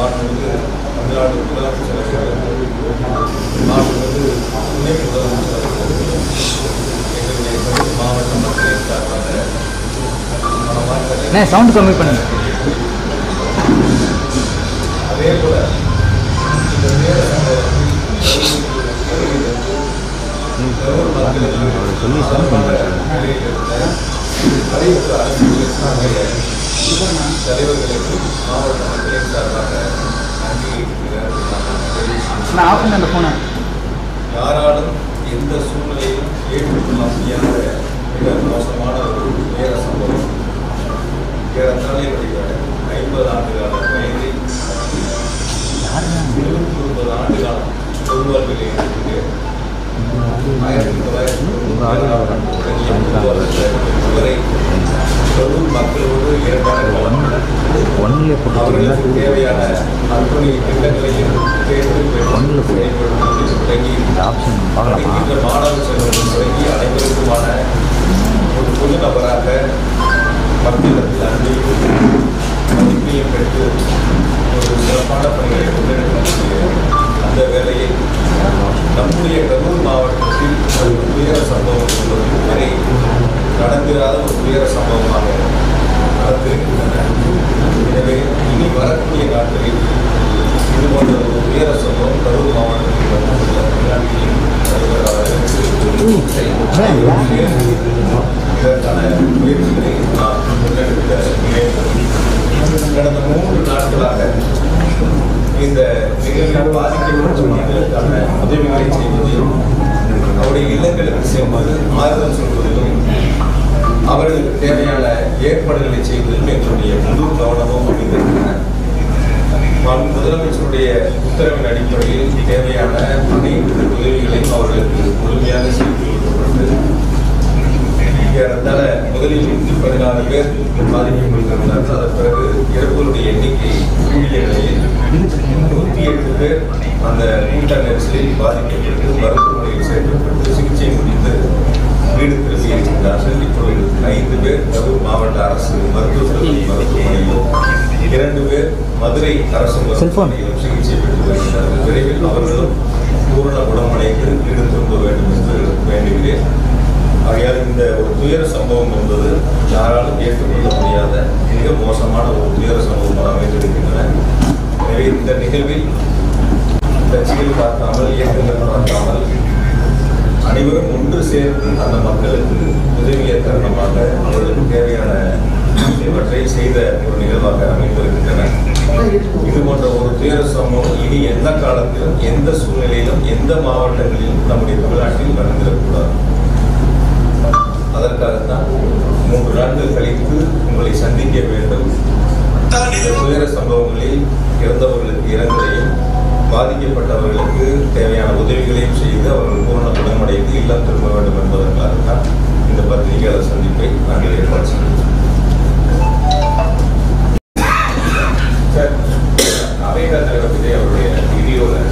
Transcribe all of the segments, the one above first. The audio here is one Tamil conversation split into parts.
மாண்புமிகு தமிழ்நாடு முதலமைச்சர் மாண்புமிகு துணை முதலமைச்சர் எங்களுடைய கரூர் மாவட்ட மக்களின் சார்பாக சவுண்ட் கம்மி பண்ணுங்க. அதே போல இந்த நேர சம்பவத்தில் கரூர் மக்களுக்கு சொல்லி சவுண்ட் பண்ணுறாங்க. அனைத்து அரசியல் தலைவர்களுக்கு மாவட்ட மக்களின் சார்பாக நன்றி நான் ஆஃப் பண்ண அந்த ஃபோனை யாராலும் எந்த சூழ்நிலையிலும் ஏற்றுக்கொள்ள முடியாத மிக மோசமான ஒரு நேர சம்பவம். ஏறத்தாழ என்னுடைய 50 ஆண்டுகால வயதில் 29 ஆண்டுகாலம் பொதுவாழ்வில் இருந்து 1990 வரை கரூர் மக்களோடு அவர்களுக்கு தேவையான அத்துணை திட்டங்களையும் தொடங்கி மாணவ செல்வங்கள் தொடங்கி அனைவருக்குமான ஒரு பொது நபராக மக்களிடத்தில் அன்பையும் மதிப்பையும் பெற்று ஒரு சிறப்பான பணிகளை முன்னெடுக்கக்கூடிய அந்த வேளையில் நம்முடைய கரூர் மாவட்டத்தில் ஒரு துயர சம்பவம் என்பது வரை நடந்திராத ஒரு துயர சம்பவமாக நடந்திருக்கின்றன. எனவே இனி வரக்கூடிய நாட்களில் இது போன்ற ஒரு துயர சம்பவம் கரூர் மாவட்டத்தில் வந்துள்ள தமிழ்நாட்டின் இதற்கான முயற்சிகளை நாம் முன்னெடுக்க கடந்த 3 நாட்களாக இந்த நிகழ்வில் பாதிக்கப்பட்டவர்களுக்கான உதவிகளை செய்வதிலும் அவருடைய இல்லங்களுக்கு சென்று ஆறுதல் சொல்வதிலும் அவர்களுக்கு தேவையான ஏற்பாடுகளை செய்வதிலும் எங்களுடைய முழு கவனமும் அமைந்திருக்கின்றன. முதலமைச்சருடைய உத்தரவின் அடிப்படையில் தேவையான அனைத்து உதவிகளையும் அவர்களுக்கு முழுமையாக செய்து கொடுக்கப்பட்டு ஏறத்தாழ முதலில் 16 பேர் பாதிக்கப்பட்டிருந்தார்கள். அதன் பிறகு இறப்புகளுடைய எண்ணிக்கை கூடிய நிலையில் 108 பேர் அந்த கூட்ட நெரிசலில் பாதிக்கப்பட்டு மருத்துவமனையில் சேர்க்கப்பட்டு சிகிச்சை முடிந்து வீடு திரும்பி இருக்கின்றார்கள். இப்பொழுது 5 பேர் கரூர் மாவட்ட அரசு மருத்துவமனையிலும் 2 பேர் மதுரை அரசு மருத்துவமனையிலும் சிகிச்சை பெற்று வருகிறார்கள். விரைவில் அவர்களும் பூரண குணமடைந்து வீடு திரும்ப வேண்டும் என்று வேண்டுகிறேன். ஆகையால் இந்த ஒரு துயர சம்பவம் என்பது யாராலும் ஏற்றுக்கொள்ள முடியாத மிக மோசமான ஒரு துயர சம்பவமாக அமைந்திருக்கின்றன. எனவே இந்த நிகழ்வில் கட்சிகள் பார்க்காமல் இயக்கங்கள் பார்க்காமல் அனைவரும் ஒன்று சேர்ந்து அந்த மக்களுக்கு உதவிய தருணமாக அவர்களுக்கு தேவையான இவற்றை செய்த ஒரு நிகழ்வாக அமைந்திருக்கின்றன. இது போன்ற ஒரு துயர சம்பவம் இனி எந்த காலத்திலும் எந்த சூழ்நிலையிலும் எந்த மாவட்டங்களிலும் நம்முடைய தமிழ்நாட்டில் நடந்திடக்கூடாது. அதற்காகத்தான் 3 நாட்கள் கழித்து உங்களை சந்திக்க வேண்டும். துயர சம்பவங்களில் இறந்தவர்களுக்கு இரங்கலையும் பாதிக்கப்பட்டவர்களுக்கு தேவையான உதவிகளையும் செய்து அவர்கள் பூரண குணமடைந்து இல்லம் திரும்ப வேண்டும் என்பதற்காகத்தான் இந்த பத்திரிகையாளர் சந்திப்பை நாங்கள் ஏற்பாடு செய்தோம். அவைகள் தலைவர் விஜய் அவருடைய வீடியோவில்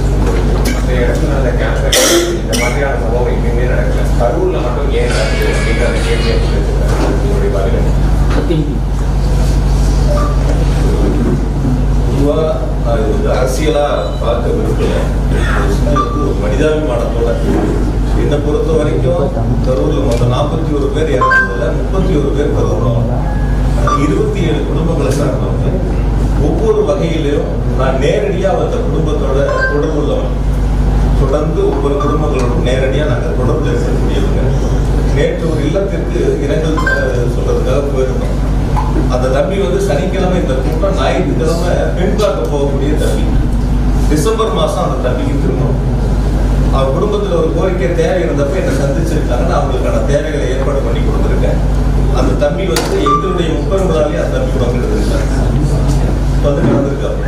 மற்ற இடத்துல அந்த கேம்பெயின் இந்த மாதிரியான சம்பவம் எங்கேயுமே நடக்கல, கரூரில் மட்டும் ஏன் நடக்குது அப்படிங்கிற அந்த கேள்வியை சொல்லியிருக்காங்க. உங்களுடைய பதில் பொதுவாக அது வந்து அரசியலாக பார்க்க விரும்பல, ஒரு மனிதாபிமானத்தோட என்னை பொறுத்த வரைக்கும் கரூரில் மொத்தம் 41 பேர் இறந்ததில் 31 பேர் கரூர், 27 குடும்பங்களை சார்ந்தவங்க. ஒவ்வொரு வகையிலும் நான் நேரடியாக அந்த குடும்பத்தோட தொடர்பு உள்ளவன். தொடர்ந்து ஒவ்வொரு குடும்பங்களோடும் நேரடியாக நாங்கள் தொடர்பு இருக்கக்கூடியவங்க. நேற்று ஒரு இல்லத்திற்கு இரங்கல் சொல்றதுக்காக போயிருந்தோம். அந்த தம்பி வந்து சனிக்கிழமை இந்த கூட்டம், ஞாயிற்றுக்கிழமை பெண் பார்க்க போகக்கூடிய தம்பி. டிசம்பர் மாதம் அந்த தம்பிக்கு திரும்பணும். அவர் குடும்பத்தில் ஒரு கோரிக்கை தேவை இருந்தப்ப என்னை சந்திச்சிருக்காங்கன்னு அவங்களுக்கான தேவைகளை ஏற்பாடு பண்ணி கொடுத்துருக்கேன். அந்த தம்பி வந்து எங்களுடைய 30 நாள்லயே அந்த தம்பி பங்கெடுத்திருக்காங்க, வந்து நடந்திருக்காங்க.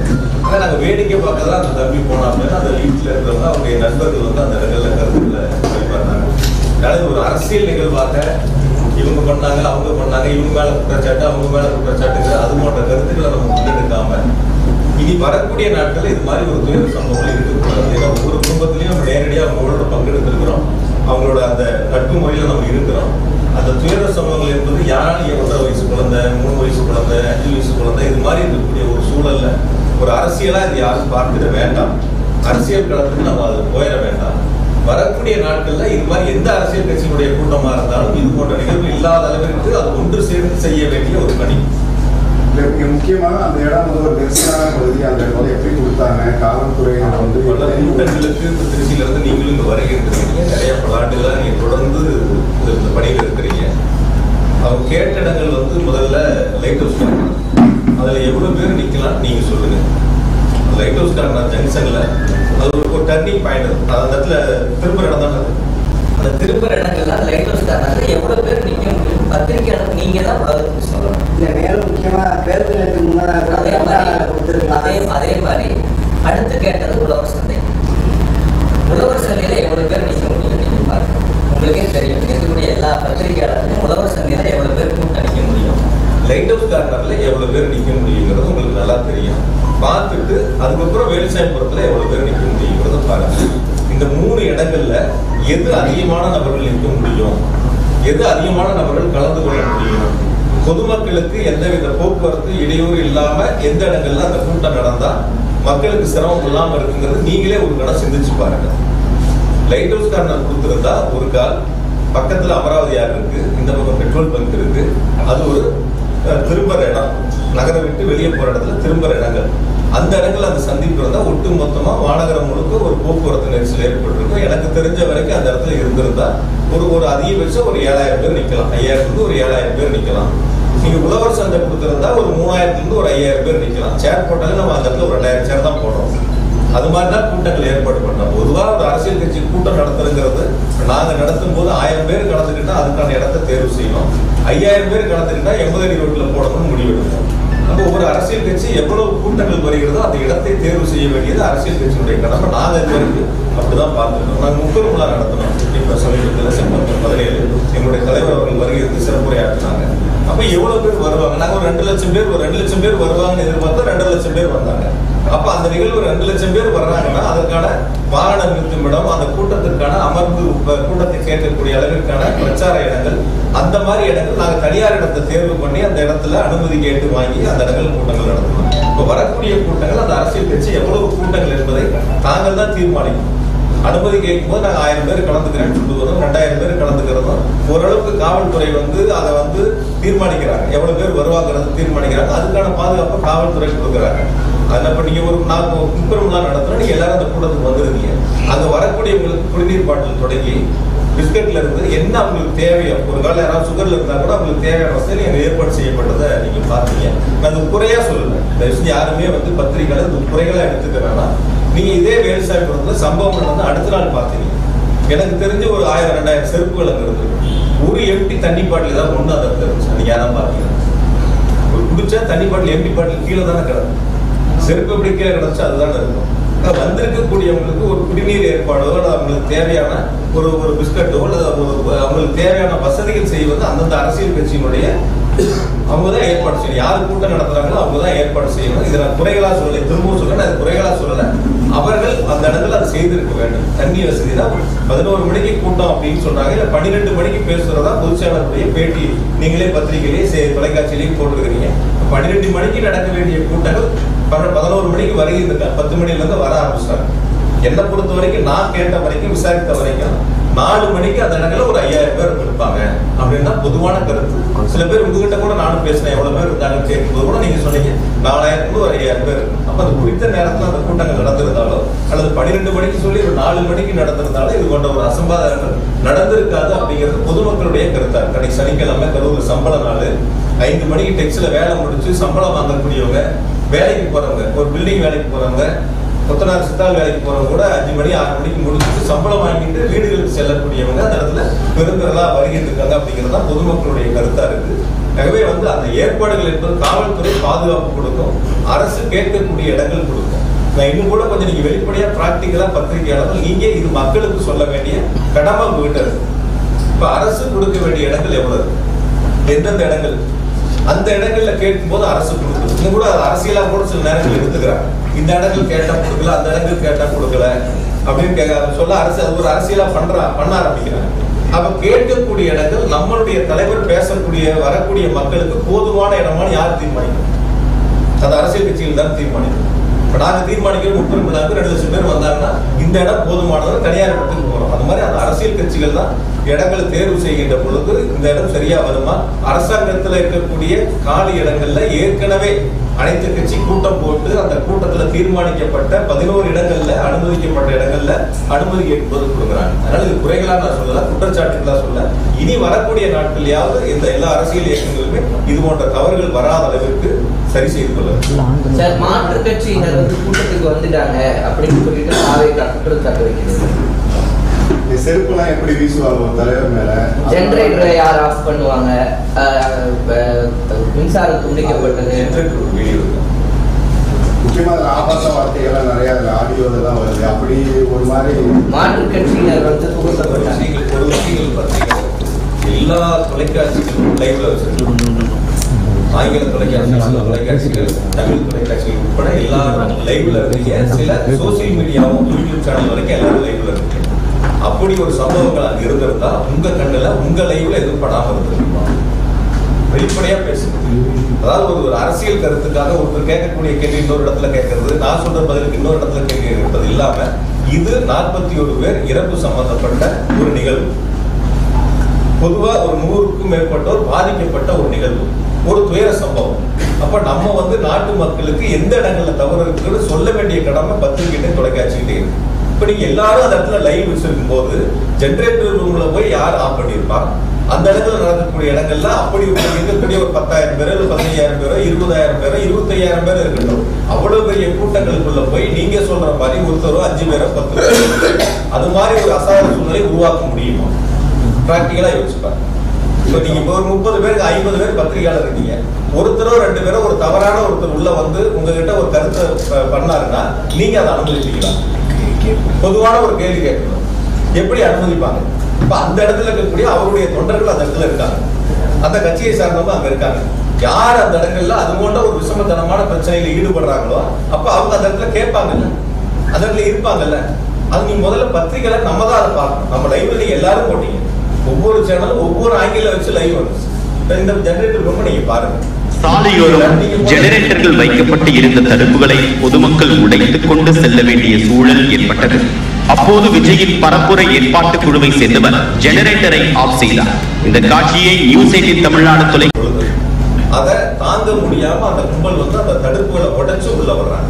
ஆனால் நாங்கள் வேடிக்கை பார்க்க தான் அந்த தம்பி போனாங்க. அந்த வீட்டில் இருக்கிறவங்க அவருடைய நண்பர்கள் வந்து அந்த இடங்களில் கருத்துக்களை வைப்பாங்க. அதனால ஒரு அரசியல் நிகழ்வாக இவங்க பண்ணாங்க, அவங்க பண்ணாங்க, இவங்க மேல குற்றச்சாட்டு, அவங்க மேல குற்றச்சாட்டுங்க, அது போன்ற கருத்துக்களை நம்ம முன்னெடுக்காம இனி வரக்கூடிய நாட்கள் இது மாதிரி ஒரு துயர சம்பவங்கள் இருக்கக்கூடாது. ஏன்னா ஒவ்வொரு குடும்பத்திலையும் நேரடியாக அவங்களோட பங்கெடுத்திருக்கிறோம், அவங்களோட அந்த நட்பு முறையில் நம்ம இருக்கிறோம். அந்த துயர சம்பவங்கள் என்பது யாராலும் 1.5 வயசு குழந்தை, 3 வயசு குழந்தை, 5 வயசு குழந்தை, இது மாதிரி இருக்கக்கூடிய ஒரு சூழல்ல ஒரு அரசியலா இது யாரும் பார்த்துட வேண்டாம். அரசியல் களத்துக்கு நம்ம அது போயிட வேண்டாம். வரக்கூடிய நாட்கள்ல இது மாதிரி எந்த அரசியல் கட்சியினுடைய கூட்டமா இருந்தாலும் இது போன்ற நிகழ்வு இல்லாத அளவிற்கு அது ஒன்று சேர்ந்து செய்ய வேண்டிய ஒரு பணி. முக்கியமாக அந்த இடம் வந்து ஒரு நெரிசலான பகுதி. அந்த இடத்துல எப்படி கொடுத்தாங்க காவல்துறை வந்து பல கூட்டங்களுக்கு இப்போ திருச்சியிலிருந்து நீங்களும் இங்கே வருகை இருக்கிறீங்க. நிறைய பல ஆண்டுகளாக நீங்கள் தொடர்ந்து இந்த பணியில் இருக்கிறீங்க. அவங்க கேட்ட இடங்கள் வந்து முதல்ல லைட் ஹவுஸ் கார்னர், அதில் எவ்வளோ பேர் நிற்கலாம் நீங்கள் சொல்லுங்கள். லைட் ஹவுஸ் கார்னர் ஜங்ஷனில் அது ஒரு டர்னிங் பாயிண்ட். அந்த இடத்துல திரும்ப இடம் தான் அது. அந்த திருப்பூர் இடங்கள்லாம் லைட் ஹவுஸ் காரணம் எவ்வளோ பேர் நிற்க முடியும்? பத்திரிகையாளர் நீங்கள் தான் உலகத்துக்கு சொல்லணும். இல்லை, மேலும் முக்கியமாக பேருந்து நிலையத்துக்கு முன்னாடி அதே மாதிரி அடுத்து கேட்டது உழவர் சந்தை. உழவர் சந்தையில் எவ்வளோ பேர் நிற்க முடியும் நீங்கள் பார்க்கணும். உங்களுக்கே தெரியும், இருக்கக்கூடிய எல்லா பத்திரிகையாளருக்கும் உழவர் சந்தையில் எவ்வளோ பேர் கூட்டம் நிற்க முடியும். லைட் ஹவுஸ் கார்னரில் எவ்வளோ பேர் நிற்க முடியுங்கிறது உங்களுக்கு நல்லா தெரியும். பார்த்துட்டு அதுக்கப்புறம் வேலுசாமிபுரத்தில் எவ்வளோ பேர் நிற்க முடியுங்கிறத பாருங்க. இந்த 3 இடங்கள்ல எது அதிகமான நபர்கள் நிற்க முடியும், எது அதிகமான நபர்கள் கலந்து கொள்ள முடியும், பொதுமக்களுக்கு எந்தவித போக்குவரத்து இடையூறு இல்லாம எந்த இடங்கள்ல அந்த கூட்டம் நடந்தா மக்களுக்கு சிரமம் இல்லாம இருக்குங்கிறது நீங்களே ஒரு கணம் சிந்திச்சு பாருங்க. லைட் ஹவுஸ் கார்னர் கொடுத்துருந்தா ஒரு கால் பக்கத்துல அமராவதி ஆறு இருக்கு, இந்த பக்கம் பெட்ரோல் பங்க் இருக்கு, அது ஒரு திரும்புற இடம், நகரம் விட்டு வெளியே போற இடத்துல திரும்புற இடங்கள். அந்த இடங்கள் அந்த சந்திப்பு இருந்தால் ஒட்டு மொத்தமா மாநகரம் முழுக்க ஒரு போக்குவரத்து நெரிசல் ஏற்பட்டிருக்கும். எனக்கு தெரிஞ்ச வரைக்கும் அந்த இடத்துல இருந்திருந்தா ஒரு அதிகபட்சம் ஒரு 7000 பேர் நிற்கலாம். 5000 ஒரு 7000 பேர் நிற்கலாம். நீங்க உழவர் சந்தை கொடுத்திருந்தா ஒரு 3000 ஒரு 5000 பேர் நிற்கலாம். சேர் போட்டாலும் நம்ம அந்த இடத்துல ஒரு 2000 சேர் தான் போடுறோம். அது மாதிரிதான் கூட்டங்கள் ஏற்பாடு பண்றோம். பொதுவாக ஒரு அரசியல் கட்சி கூட்டம் நடத்துறதுங்கிறது நாங்க நடத்தும் போது 1000 பேர் கலந்துக்கிட்டா அதுக்கான இடத்தை தேர்வு செய்யணும். 5000 பேர் கலந்துக்கிட்டா 80 அடி ரோட்ல போடணும்னு முடிவெடுப்போம். அப்போ ஒரு அரசியல் கட்சி எவ்வளவு கூட்டங்கள் வருகிறதோ அந்த இடத்தை தேர்வு செய்ய வேண்டியது அரசியல் கட்சியினுடைய கடமை. நாங்க இது வரைக்கும் அப்படிதான் பார்த்துருக்கோம். நாங்கள் முப்பெரும்லா நடத்தினோம். இப்ப சமீபத்தில் செப்டம்பர் 17 எங்களுடைய தலைவர் அவர்கள் வருகிறது சிறப்புரையாற்றினாங்க. அப்ப எவ்வளவு பேர் வருவாங்க? நாங்க ஒரு 2 லட்சம் பேர் 2 லட்சம் பேர் வருவாங்கன்னு எதிர்பார்த்தா 2 லட்சம் பேர் வந்தாங்க. அப்ப அந்த நிகழ்வு 2 லட்சம் பேர் வர்றாங்கன்னா அதற்கான வாகன நிறுத்தும் இடம், அந்த கூட்டத்திற்கான அமர்ந்து கூட்டத்தை கேட்கக்கூடிய அளவிற்கான பிரச்சார இடங்கள், அந்த மாதிரி இடங்கள் நாங்க தனியார் இடத்தை தேர்வு பண்ணி அந்த இடத்துல அனுமதி கேட்டு வாங்கி அந்த இடங்கள் கூட்டங்கள் நடத்தணும். இப்ப வரக்கூடிய கூட்டங்கள் அந்த அரசியல் கட்சி எவ்வளவு கூட்டங்கள் என்பதை நாங்கள் தான் தீர்மானிக்கணும். அனுமதி கேட்கும் போது நாங்கள் 1000 பேர் கலந்துக்கிறேன்னு சொல்லிட்டு வரோம், 2000 பேர் கலந்துக்கிறதும் ஓரளவுக்கு காவல்துறை அதை தீர்மானிக்கிறாங்க. எவ்வளவு பேர் வருவாங்கிறத தீர்மானிக்கிறாங்க. அதுக்கான பாதுகாப்பை காவல்துறை கொடுக்குறாங்க. அதனால நீங்க ஒரு முப்பெரும்லாம் நடத்தினா நீங்க எல்லாரும் அந்த கூட்டத்துக்கு வந்துருந்தீங்க. அங்க வரக்கூடியவங்களுக்கு குடிநீர் பாட்டில் தொடங்கி பிஸ்கட்ல இருந்து என்ன அவங்களுக்கு தேவையோ, ஒரு காலம் யாராவது சுகர்ல இருந்தா கூட அவங்களுக்கு தேவையான வசதி அங்க ஏற்பாடு செய்யப்பட்டதை நீங்க பாத்தீங்க. நான் அது குறையா சொல்லுவேன். தயவுசெய்து யாருமே பத்திரிகைகளை குறைகளா எடுத்துக்க வேணாம். நீங்க இதே வேலுசாமிபுரத்துல சம்பவம் நடந்து அடுத்த நாள் பாத்தீங்க. எனக்கு தெரிஞ்சு ஒரு 1000-2000 செருப்புகள் அங்க இருக்கு. ஒரு எம்டி தண்ணி பாட்டில் தான் ஒண்ணு அதை இருந்துச்சு. நீங்க யாரும் பாத்தீங்க, ஒரு குடிச்சா தண்ணி பாட்டில் எம்டி பாட்டில் கீழே தானே கிடக்கும். செருப்பு எப்படி கீழே கிடச்சா அதுதான் இருக்கும். வந்திருக்கக்கூடியவங்களுக்கு ஒரு குடிநீர் ஏற்பாடோ அவங்களுக்கு தேவையான ஒரு பிஸ்கட்டோ அல்லது அவங்களுக்கு தேவையான வசதிகள் செய்வது அந்தந்த அரசியல் கட்சியினுடைய அவங்கதான் ஏற்பாடு செய்யணும். யாரு கூட்டம் நடத்துறாங்களோ அவங்கதான் ஏற்பாடு செய்யணும். இதை நான் குறைகளா சொல்லலை, திரும்பவும் சொல்றேன், அது குறைகளா சொல்லலை. அவர்கள் அந்த இடத்துல அதை செய்திருக்க வேண்டும். தண்ணி வசதி தான் 11 மணிக்கு கூட்டம் அப்படின்னு சொல்றாங்க, இல்ல 12 மணிக்கு பேசுறதா பொதுச்செயலாளருடைய பேட்டி நீங்களே பத்திரிகையிலேயே தொலைக்காட்சியிலேயே போட்டுருக்கீங்க. 12 மணிக்கு நடக்க வேண்டிய கூட்டங்கள் 11 மணிக்கு வருகை இருக்காங்க. 10 மணில இருந்து வர ஆரம்பிச்சிட்டாங்க. என்னை பொறுத்த வரைக்கும் நான் கேட்ட வரைக்கும் விசாரித்த வரைக்கும் 4 மணிக்கு அந்த இடத்துல ஒரு 5000 பேர் இருப்பாங்க அப்படின்னா பொதுவான கருத்து. சில பேர் உங்ககிட்ட கூட நானும் பேசினேன், எவ்வளவு பேர் இருந்தாங்கன்னு கேட்கும்போது கூட நீங்க சொன்னீங்க 4000 ஒரு 5000 பேர். அப்ப அது குறித்த நேரத்தில் அந்த கூட்டங்கள் நடந்திருந்தாலோ அல்லது 12 மணிக்கு சொல்லி ஒரு 4 மணிக்கு நடந்திருந்தாலும் இது போன்ற ஒரு அசம்பாதங்கள் நடந்திருக்காது அப்படிங்கிறது பொதுமக்களுடைய கருத்தா இருக்கு. அன்னைக்கு சனிக்கிழமை கரூர் சம்பள நாள். 5 மணிக்கு டெக்ஸ்ல வேலை முடிச்சு சம்பளம் வாங்கக்கூடியவங்க, வேலைக்கு போறவங்க, ஒரு பில்டிங் வேலைக்கு போறவங்க, கொத்தனார் சித்தால் வேலைக்கு போறவங்க கூட 5 மணி 6 மணிக்கு முடிச்சுட்டு சம்பளம் வாங்கிட்டு வீடுகளுக்கு செல்லக்கூடியவங்க அந்த இடத்துல பெருந்தரலா வருகிட்டு இருக்காங்க அப்படிங்கிறது தான் பொதுமக்களுடைய கருத்தா இருக்கு. ஆகவே அந்த ஏற்பாடுகள் என்பது காவல்துறை பாதுகாப்பு கொடுக்கும், அரசு கேட்கக்கூடிய இடங்கள் கொடுக்கும். நான் இன்னும் கூட கொஞ்சம் நீங்க வெளிப்படையா பிராக்டிக்கலா பத்திரிகையாளர்கள் நீங்க இது மக்களுக்கு சொல்ல வேண்டிய கடமை உங்ககிட்ட இருக்கு. இப்ப அரசு கொடுக்க வேண்டிய இடங்கள் எவ்வளவு, எந்தெந்த இடங்கள், அந்த இடங்கள்ல கேட்கும் போது அரசு கொடுக்குது. இன்னும் கூட அரசியலா கூட சில நேரங்கள் எடுத்துக்கிறாங்க. இந்த இடங்கள் கேட்டா கொடுக்கல, அந்த இடங்கள் கேட்டா கொடுக்கல அப்படின்னு சொல்ல அரசு ஒரு அரசியலா பண்ண ஆரம்பிக்கிறாங்க. அப்ப கேட்கக்கூடிய இடங்கள் நம்மளுடைய தலைவர் பேசக்கூடிய வரக்கூடிய மக்களுக்கு போதுமான இடமான யார் தீர்மானிக்கும்? அது அரசியல் கட்சிகள் தான் தீர்மானிக்கும். இப்ப நாங்க தீர்மானிக்கிற முன்னுரிமைக்கு 2 லட்சம் பேர் வந்தாங்கன்னா இந்த இடம் போதுமானது தனியார் இடத்துக்கு போறோம். அந்த மாதிரி அந்த அரசியல் கட்சிகள் தான் இடங்களை தேர்வு செய்கின்ற பொழுது இந்த இடம் சரியா வருமா, அரசாங்கத்துல இருக்கக்கூடிய காலி இடங்கள்ல ஏற்கனவே அனைத்து கட்சி கூட்டம் போட்டு அந்த கூட்டத்துல தீர்மானிக்கப்பட்ட 11 இடங்கள்ல அனுமதிக்கப்பட்ட இடங்கள்ல அனுமதி கேட்பது கொடுக்குறாங்க. அதனால இது குறைகளா நான் சொல்லல, குற்றச்சாட்டுகளா சொல்ல. இனி வரக்கூடிய நாட்களையாவது இந்த எல்லா அரசியல் இயக்கங்களுமே இது போன்ற தவறுகள் வராத அளவிற்கு சரி செய்து கொள்ள. சார், மாற்று கட்சியினர் கூட்டத்துக்கு வந்துட்டாங்க அப்படின்னு சொல்லிட்டு குற்றச்சாட்டு வைக்கிறது. செருப்புலாம் எப்படி வீசுவாங்க தலைவர் மேல? ஜெனரேட்டரை யார் ஆஃப் பண்ணுவாங்க? மின்சாரம் துண்டிக்கப்பட்டது. முக்கியமா ஆபாச வார்த்தைகள்லாம் நிறைய ஆடியோ எல்லாம் வருது. அப்படி ஒரு மாதிரி மாற்று கட்சியினர் புகுத்தப்பட்டாங்க. ஒரு விஷயங்கள் பார்த்தீங்கன்னா எல்லா தொலைக்காட்சிகளும் லைவ்ல வச்சிருக்கோம். ஆங்கில தொலைக்காட்சிகள், தமிழ் தொலைக்காட்சிகள் உட்பட எல்லாரும் லைவ்ல இருக்கீங்க. சில சோசியல் மீடியாவும் யூடியூப் சேனல் வரைக்கும் எல்லாரும் லைவ்ல இருக்கீங்க. அப்படி ஒரு சம்பவங்கள் அங்க இருந்திருந்தா உங்க கண்ணுல உங்க லைவ்ல எதுவும் படாம இருந்திருக்குமா? வெளிப்படையா பேசுங்க. அதாவது ஒரு அரசியல் கருத்துக்காக ஒருத்தர் கேட்கக்கூடிய கேள்வி இன்னொரு இடத்துல கேட்கறது, நான் சொல்ற பதிலுக்கு இன்னொரு இடத்துல கேள்வி கேட்கறது இல்லாம இது 41 பேர் இறப்பு சம்பந்தப்பட்ட ஒரு நிகழ்வு. பொதுவா ஒரு 100க்கும் மேற்பட்டோர் பாதிக்கப்பட்ட ஒரு நிகழ்வு, ஒரு துயர சம்பவம். அப்ப நம்ம நாட்டு மக்களுக்கு எந்த இடங்கள்ல தவறு இருக்குன்னு சொல்ல வேண்டிய கடமை பத்திரிகைகிட்ட தொலைக்காட்சிகிட்டே இருக்கு. இப்ப நீங்க எல்லாரும் அந்த இடத்துல லைவ் வச்சிருக்கும் போது ஜெனரேட்டர் ரூம்ல போய் யார் ஆஃப் பண்ணிருப்பாங்க? அந்த இடத்துல நடக்கக்கூடிய இடங்கள்ல அப்படி இருக்கக்கூடிய ஒரு 10,000 பேரோ 15,000 பேரோ 20,000 பேரோ 25,000 பேர் இருக்கட்டும், அவ்வளவு பெரிய கூட்டங்களுக்குள்ள போய் நீங்க சொல்ற மாதிரி ஒருத்தரோ 5 பேரோ 10 பேரோ அது மாதிரி ஒரு அசாதாரண சூழ்நிலை உருவாக்க முடியுமா? பிராக்டிகலா யோசிப்பாங்க. இப்ப நீங்க இப்போ ஒரு 30 பேருக்கு 50 பேர் பத்திரிகையாளர் இருக்கீங்க, ஒருத்தரோ 2 பேரோ ஒரு தவறான ஒருத்தர் உள்ள உங்ககிட்ட ஒரு கருத்தை பண்ணாருன்னா நீங்க அதை அனுமதிப்பீங்களா? பொதுவான ஒரு கேள்வி கேட்கணும், எப்படி அனுமதிப்பாங்க? இப்ப அந்த இடத்துல இருக்கக்கூடிய அவருடைய தொண்டர்கள் அந்த இடத்துல இருக்காங்க, அந்த கட்சியை சார்ந்தவங்க அங்க இருக்காங்க. யார் அந்த இடங்கள்ல அது போன்ற ஒரு விஷமத்தனமான பிரச்சனையில ஈடுபடுறாங்களோ அப்ப அவங்க அந்த இடத்துல கேட்பாங்கல்ல, அந்த இடத்துல இருப்பாங்கல்ல. அது நீங்க முதல்ல பத்திரிகையில நம்ம தான் அதை பார்க்கணும். நம்ம லைவ்ல நீங்க எல்லாரும் போட்டீங்க, ஒவ்வொரு சேனலும் ஒவ்வொரு ஆங்கில வச்சு லைவ் வந்துச்சு. இந்த ஜெனரேட்டர் ரொம்ப நீங்க பாருங்க. சாலையோரம் ஜெனரேட்டர்கள் வைக்கப்பட்டு இருந்த தடுப்புகளை பொதுமக்கள் உடைத்துக் கொண்டு செல்ல வேண்டிய சூழல் ஏற்பட்டது. அப்போது விஜயின் பரப்புரை ஏற்பாட்டு குழுவை சேர்ந்தவர் ஜெனரேட்டரை ஆஃப் செய்தார். இந்த காட்சியை நியூஸ் 18 தமிழ்நாடு தொலை அதை தாங்க முடியாம அந்த கும்பல் அந்த தடுப்புகளை உடைச்சு உள்ள வர்றாங்க.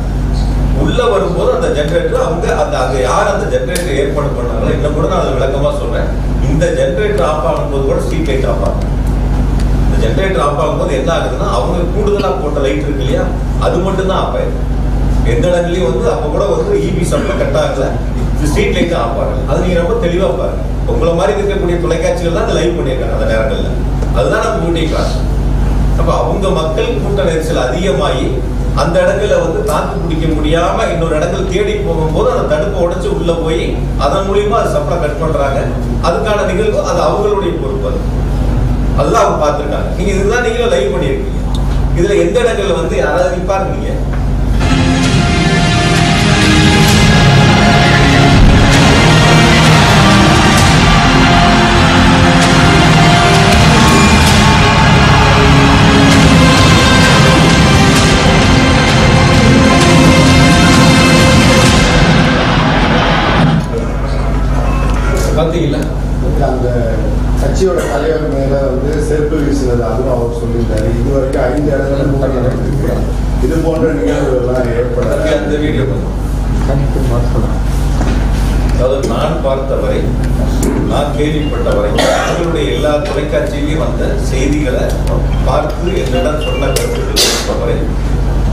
உள்ள வரும்போது அந்த ஜெனரேட்டர் அவங்க யார் அந்த ஜெனரேட்டர் ஏற்பாடு பண்ணாங்களோ, இன்னும் கூட நான் அதை விளக்கமா சொல்றேன். இந்த ஜெனரேட்டர் ஆஃப் ஆகும்போது கூட ஸ்ட்ரீட் லைட் ஆஃப் ஆகும். இந்த ஜெனரேட்டர் ஆஃப் ஆகும்போது என்ன ஆகுதுன்னா அவங்க கூடுதலா போட்ட லைட் இருக்கு இல்லையா, அது மட்டும் தான் ஆஃப் ஆயிடும். எந்த இடங்களையும் அப்ப கூட இபி சப்ளை கட் ஆகல, ஸ்ட்ரீட் லைட் ஆஃப் ஆகல. அது நீங்க ரொம்ப தெளிவா பாருங்க. உங்களை மாதிரி இருக்கக்கூடிய தொலைக்காட்சிகள் தான் அதை லைவ் பண்ணியிருக்காங்க அந்த நேரங்கள்ல. அதுதான் நம்ம ஊட்டி கிளாஸ். அப்ப அவங்க மக்கள் கூட்ட நெரிசல் அதிகமாகி அந்த இடங்கள்ல தாக்கு பிடிக்க முடியாம இன்னொரு இடங்கள் தேடி போகும்போது அந்த தடுப்பை உடைச்சு உள்ள போய் அதன் மூலியமா அது சப்ளை கட் பண்றாங்க. அதுக்கான நிகழ்வு அது அவங்களுடைய பொறுப்பு. அதுதான் அவங்க பார்த்திருக்காங்க. நீங்க இதுதான் நீங்களும் லைவ் பண்ணியிருக்கீங்க. இதுல எந்த இடங்கள்ல யாராவது பாருங்க, பாத்தீங்களா? அந்த கட்சியோட தலைவர் மேல செருப்பு வீசுனது அதுவும் அவர் சொல்லியிருந்தாரு. இதுவரைக்கும் 5 இடத்துல மூடி நடந்திருக்கு. இது போன்ற நிகழ்வுகள்லாம் ஏற்படாது. அந்த வீடியோ அதாவது நான் பார்த்தவரை, நான் கேள்விப்பட்டவரை, அவங்களுடைய எல்லா தொலைக்காட்சியிலையும் வந்த செய்திகளை பார்த்து என்னிடம் சொன்ன கருத்துக்களை